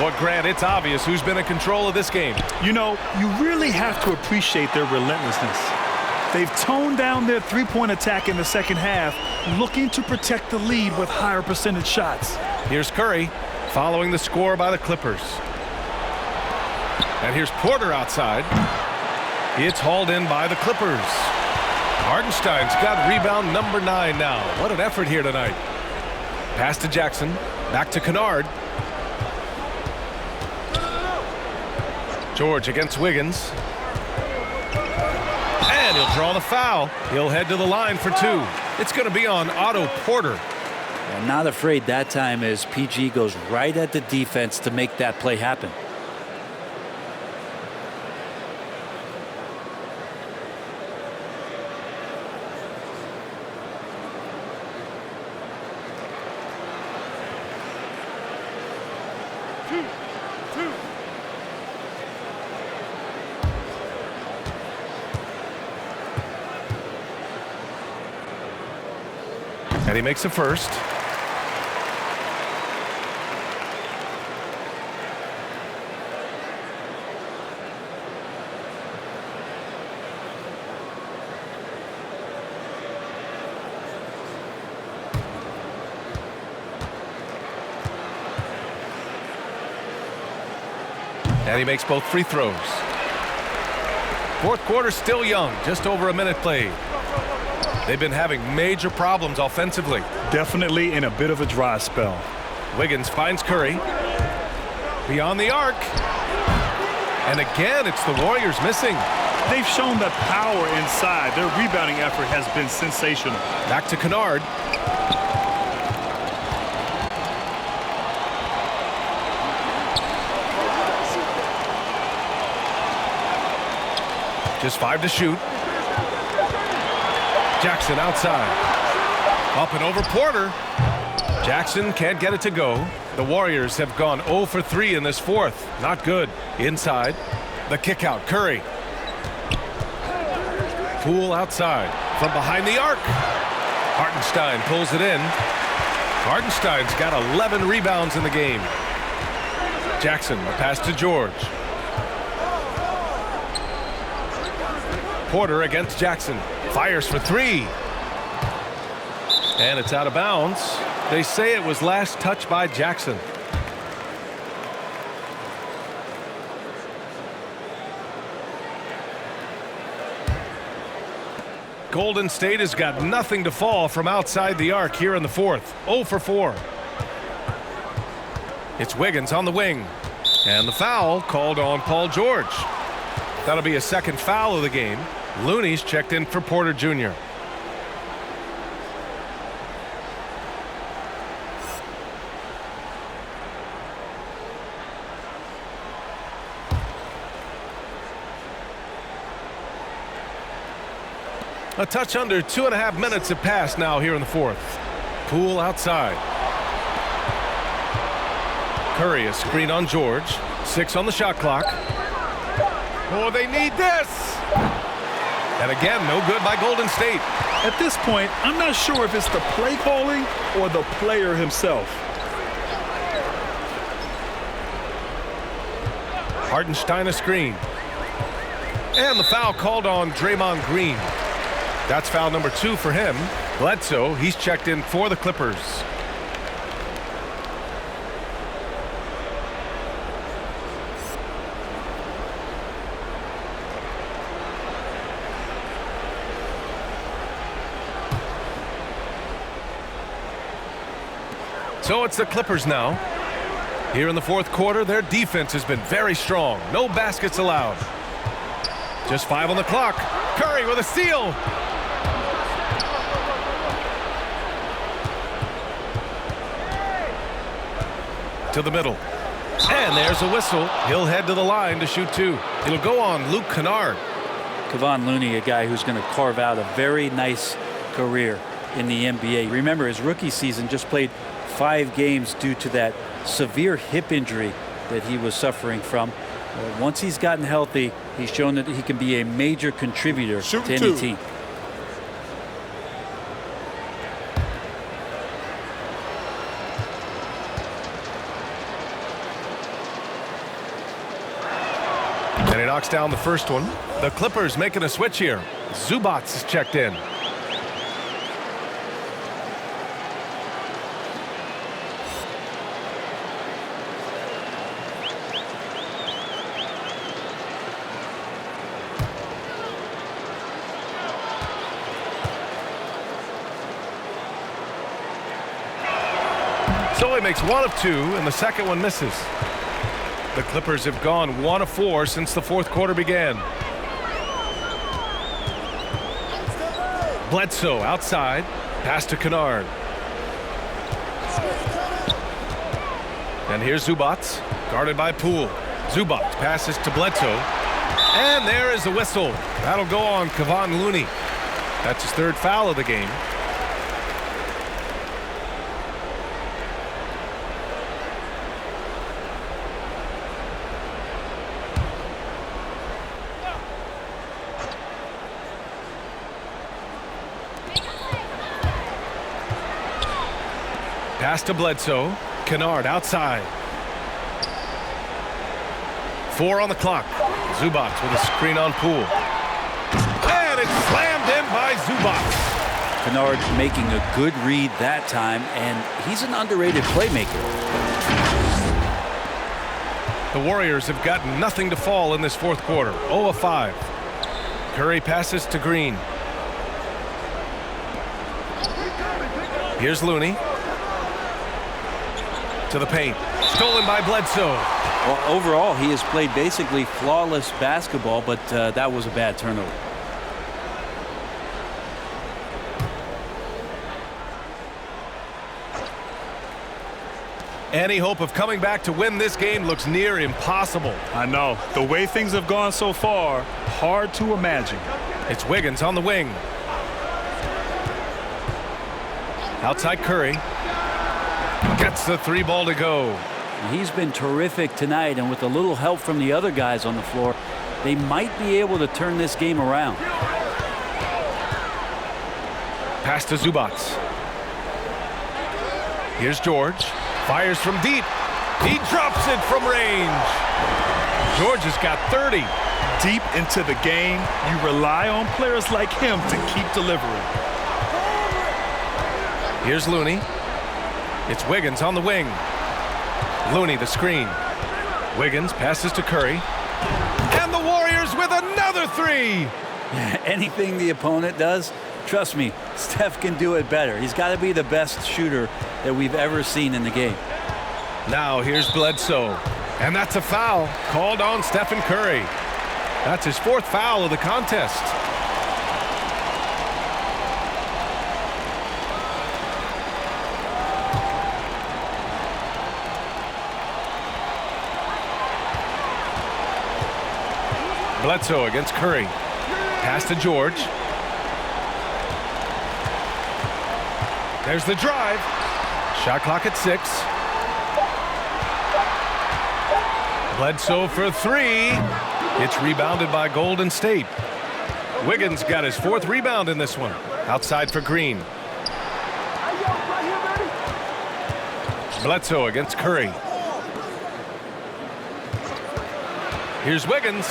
S2: Well, Grant, it's obvious who's been in control of this game.
S1: You know, you really have to appreciate their relentlessness. They've toned down their three-point attack in the second half, looking to protect the lead with higher percentage shots.
S2: Here's Curry following the score by the Clippers. And here's Porter outside. It's hauled in by the Clippers. Hartenstein's got rebound number 9 now. What an effort here tonight. Pass to Jackson. Back to Kennard. George against Wiggins. And he'll draw the foul. He'll head to the line for 2. It's going to be on Otto Porter.
S3: And not afraid that time as PG goes right at the defense to make that play happen.
S2: And he makes the first. And he makes both free throws. Fourth quarter still young, just over a minute played. They've been having major problems offensively.
S1: Definitely in a bit of a dry spell.
S2: Wiggins finds Curry. Beyond the arc. And again, it's the Warriors missing.
S1: They've shown that power inside. Their rebounding effort has been sensational.
S2: Back to Kennard. Just 5 to shoot. Jackson outside. Up and over Porter. Jackson can't get it to go. The Warriors have gone 0 for 3 in this fourth. Not good. Inside. The kick out. Curry. Poole outside. From behind the arc. Hartenstein pulls it in. Hartenstein's got 11 rebounds in the game. Jackson, a pass to George. Porter against Jackson. Fires for 3. And it's out of bounds. They say it was last touched by Jackson. Golden State has got nothing to fall from outside the arc here in the fourth. 0 for 4. It's Wiggins on the wing. And the foul called on Paul George. That'll be a second foul of the game. Looney's checked in for Porter Jr. A touch under 2.5 minutes have passed now here in the fourth. Poole outside. Curry a screen on George. 6 on the shot clock. Oh, they need this. And again, no good by Golden State.
S1: At this point, I'm not sure if it's the play calling or the player himself.
S2: Hartenstein a screen. And the foul called on Draymond Green. That's foul number 2 for him. Bledsoe, he's checked in for the Clippers. So it's the Clippers now. Here in the fourth quarter, their defense has been very strong. No baskets allowed. Just 5 on the clock. Curry with a steal. To the middle. And there's a whistle. He'll head to the line to shoot 2. It'll go on Luke Kennard.
S3: Kevon Looney, a guy who's going to carve out a very nice career in the NBA. Remember, his rookie season just played 5 games due to that severe hip injury that he was suffering from. Once he's gotten healthy, he's shown that he can be a major contributor to any team.
S2: And he knocks down the first one. The Clippers making a switch here. Zubac is checked in. So he makes 1 of 2, and the second one misses. The Clippers have gone 1 of 4 since the fourth quarter began. Bledsoe outside. Pass to Kennard. And here's Zubac, guarded by Poole. Zubac passes to Bledsoe. And there is the whistle. That'll go on Kevon Looney. That's his 3rd foul of the game. Pass to Bledsoe. Kennard outside. 4 on the clock. Zubac with a screen on Poole. And it's slammed in by Zubac.
S3: Kennard making a good read that time, and he's an underrated playmaker.
S2: The Warriors have got nothing to fall in this fourth quarter. 0 of 5. Curry passes to Green. Here's Looney. To the paint. Stolen by Bledsoe.
S3: Well, overall, he has played basically flawless basketball, but that was a bad turnover.
S2: Any hope of coming back to win this game looks near impossible.
S1: I know. The way things have gone so far, hard to imagine.
S2: It's Wiggins on the wing. Outside Curry. Gets the 3 ball to go.
S3: He's been terrific tonight, and with a little help from the other guys on the floor, they might be able to turn this game around.
S2: Pass to Zubac. Here's George. Fires from deep. He drops it from range. George has got 30.
S1: Deep into the game, you rely on players like him to keep delivering.
S2: Here's Looney. It's Wiggins on the wing. Looney the screen. Wiggins passes to Curry. And the Warriors with another 3.
S3: Anything the opponent does, trust me, Steph can do it better. He's got to be the best shooter that we've ever seen in the game.
S2: Now here's Bledsoe. And that's a foul called on Stephen Curry. That's his 4th foul of the contest. Bledsoe against Curry. Pass to George. There's the drive. Shot clock at 6. Bledsoe for 3. It's rebounded by Golden State. Wiggins got his 4th rebound in this one. Outside for Green. Bledsoe against Curry. Here's Wiggins.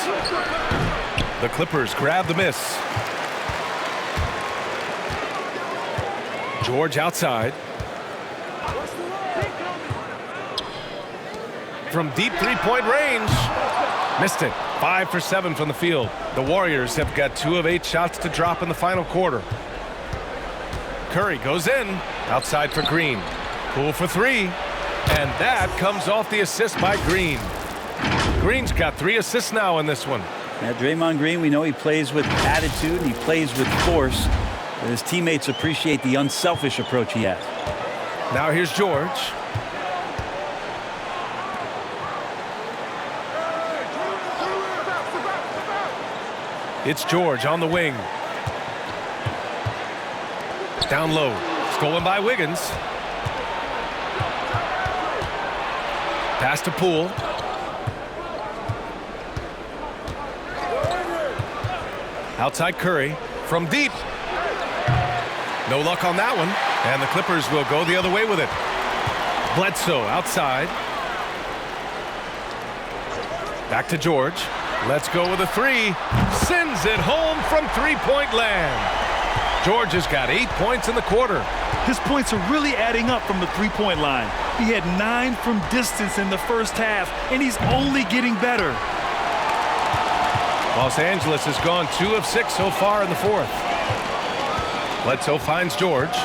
S2: The Clippers grab the miss. George outside. From deep 3-point range. Missed it. 5 for 7 from the field. The Warriors have got 2 of 8 shots to drop in the final quarter. Curry goes in. Outside for Green. Poole for three. And that comes off the assist by Green. Green's got 3 assists now in this one.
S3: Now, Draymond Green, we know he plays with attitude and he plays with force. But his teammates appreciate the unselfish approach he has.
S2: Now here's George. It's George on the wing. Down low. Stolen by Wiggins. Pass to Poole. Outside Curry. From deep. No luck on that one. And the Clippers will go the other way with it. Bledsoe outside. Back to George. Let's go with a three. Sends it home from three-point land. George has got 8 points in the quarter.
S1: His points are really adding up from the three-point line. He had 9 from distance in the first half, and he's only getting better.
S2: Los Angeles has gone 2 of 6 so far in the fourth. Bledsoe finds George.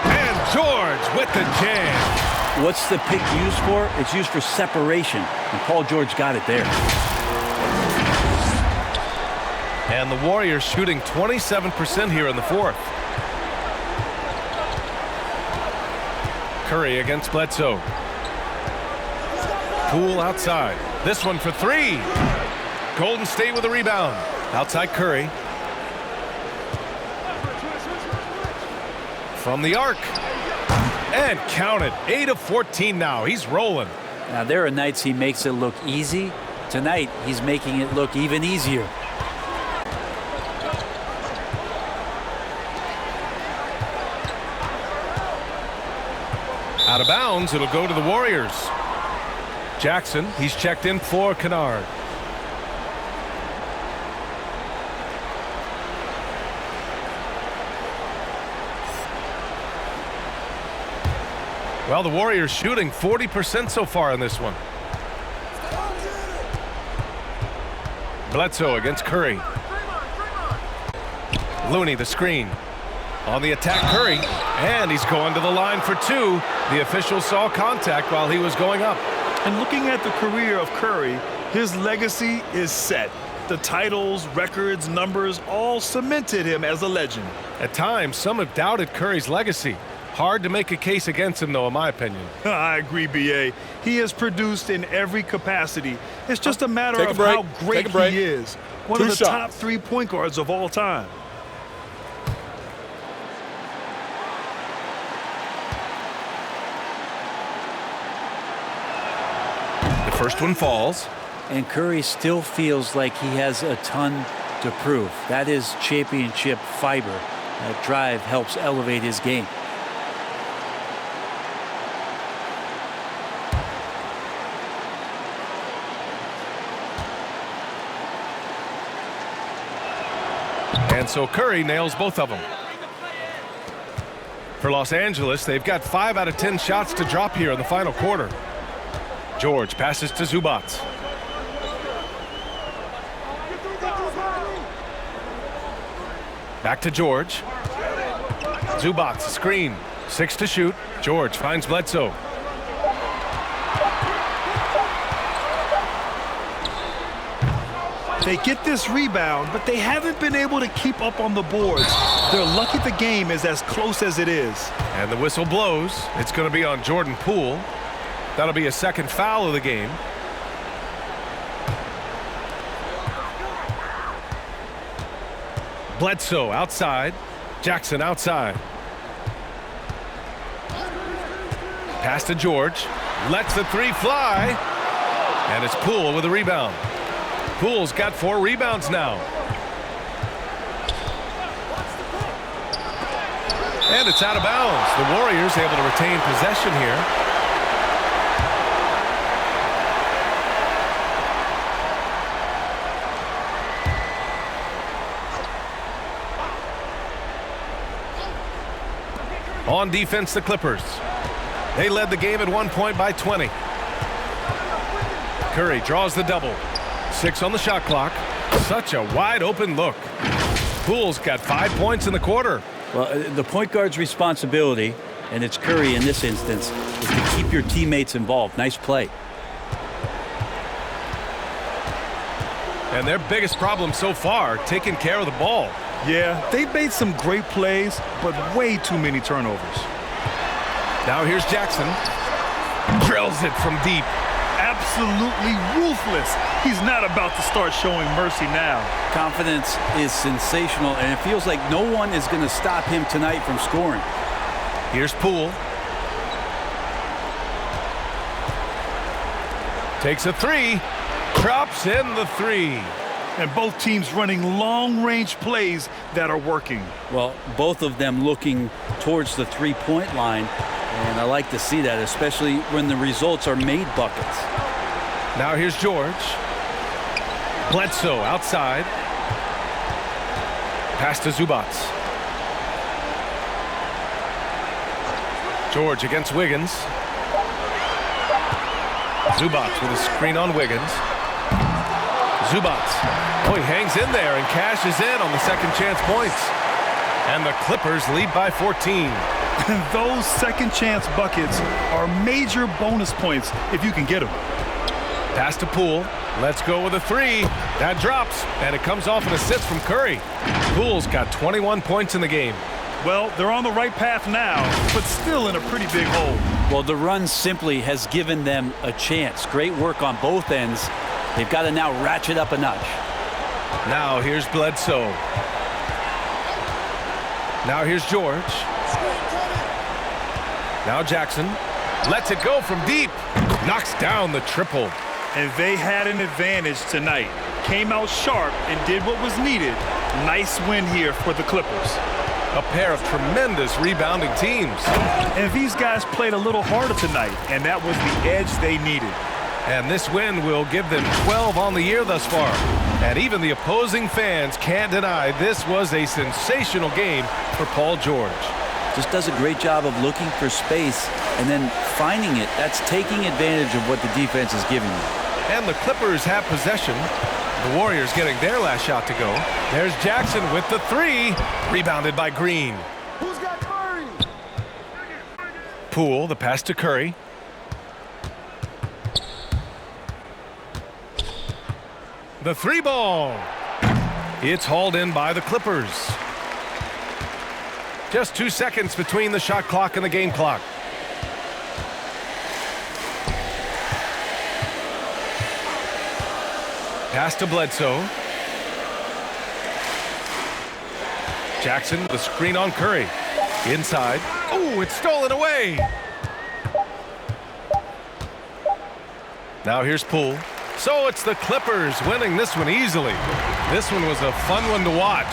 S2: And George with the jam.
S3: What's the pick used for? It's used for separation, and Paul George got it there.
S2: And the Warriors shooting 27% here in the fourth. Curry against Bledsoe. Poole outside. This one for three. Golden State with a rebound. Outside Curry. From the arc. And counted. 8 of 14 now. He's rolling.
S3: Now, there are nights he makes it look easy. Tonight, he's making it look even easier.
S2: Out of bounds, it'll go to the Warriors. Jackson, he's checked in for Kennard. Well, the Warriors shooting 40% so far in this one. Bledsoe against Curry. Looney the screen. On the attack, Curry. And he's going to the line for two. The official saw contact while he was going up.
S1: And looking at the career of Curry, his legacy is set. The titles, records, numbers all cemented him as a legend.
S2: At times, some have doubted Curry's legacy. Hard to make a case against him, though, in my opinion.
S1: I agree, B.A. He has produced in every capacity. It's just a matter of how great he is. One of the top 3 point guards of all time.
S2: The first one falls.
S3: And Curry still feels like he has a ton to prove. That is championship fiber. That drive helps elevate his game.
S2: And so Curry nails both of them. For Los Angeles, they've got 5 out of 10 shots to drop here in the final quarter. George passes to Zubac. Back to George. Zubac screen. 6 to shoot. George finds Bledsoe.
S1: They get this rebound, but they haven't been able to keep up on the boards. They're lucky the game is as close as it is.
S2: And the whistle blows. It's going to be on Jordan Poole. That'll be a second foul of the game. Bledsoe outside. Jackson outside. Pass to George. Lets the three fly. And it's Poole with a rebound. Poole's got 4 rebounds now. And it's out of bounds. The Warriors able to retain possession here. On defense, the Clippers. They led the game at 1 point by 20. Curry draws the double. 6 on the shot clock. Such a wide open look. Poole's got 5 points in the quarter.
S3: Well, the point guard's responsibility, and it's Curry in this instance, is to keep your teammates involved. Nice play.
S2: And their biggest problem so far, taking care of the ball.
S1: Yeah, they've made some great plays, but way too many turnovers.
S2: Now here's Jackson. Drills it from deep.
S1: Absolutely ruthless. He's not about to start showing mercy now.
S3: Confidence is sensational, and it feels like no one is going to stop him tonight from scoring.
S2: Here's Poole. Takes a three. Drops in the three.
S1: And both teams running long-range plays that are working.
S3: Well, both of them looking towards the three-point line, and I like to see that, especially when the results are made buckets.
S2: Now here's George. Bledsoe outside. Pass to Zubats. George against Wiggins. Zubats with a screen on Wiggins. Zubats. Oh, he hangs in there and cashes in on the second chance points. And the Clippers lead by 14.
S1: Those second chance buckets are major bonus points if you can get them.
S2: Pass to Poole. Let's go with a three. That drops, and it comes off an assist from Curry. Poole's got 21 points in the game.
S1: Well, they're on the right path now, but still in a pretty big hole.
S3: Well, the run simply has given them a chance. Great work on both ends. They've got to now ratchet up a notch.
S2: Now here's Bledsoe. Now here's George. Now Jackson. Lets it go from deep. Knocks down the triple.
S1: And they had an advantage tonight. Came out sharp and did what was needed. Nice win here for the Clippers.
S2: A pair of tremendous rebounding teams.
S1: And these guys played a little harder tonight, and that was the edge they needed.
S2: And this win will give them 12 on the year thus far. And even the opposing fans can't deny this was a sensational game for Paul George.
S3: Just does a great job of looking for space and then finding it. That's taking advantage of what the defense is giving you.
S2: And the Clippers have possession. The Warriors getting their last shot to go. There's Jackson with the three. Rebounded by Green.
S8: Who's got Curry?
S2: Poole, the pass to Curry. The three ball. It's hauled in by the Clippers. Just 2 seconds between the shot clock and the game clock. Pass to Bledsoe. Jackson, the screen on Curry. Inside. Oh, it's stolen away. Now here's Poole. So it's the Clippers winning this one easily. This one was a fun one to watch.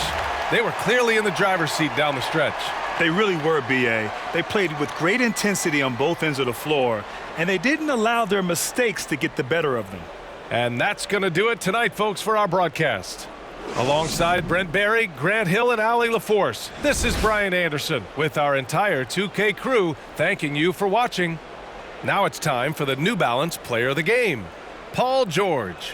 S2: They were clearly in the driver's seat down the stretch.
S1: They really were, B.A. They played with great intensity on both ends of the floor, and they didn't allow their mistakes to get the better of them.
S2: And that's going to do it tonight, folks, for our broadcast. Alongside Brent Barry, Grant Hill, and Allie LaForce, this is Brian Anderson with our entire 2K crew thanking you for watching. Now it's time for the New Balance Player of the Game, Paul George.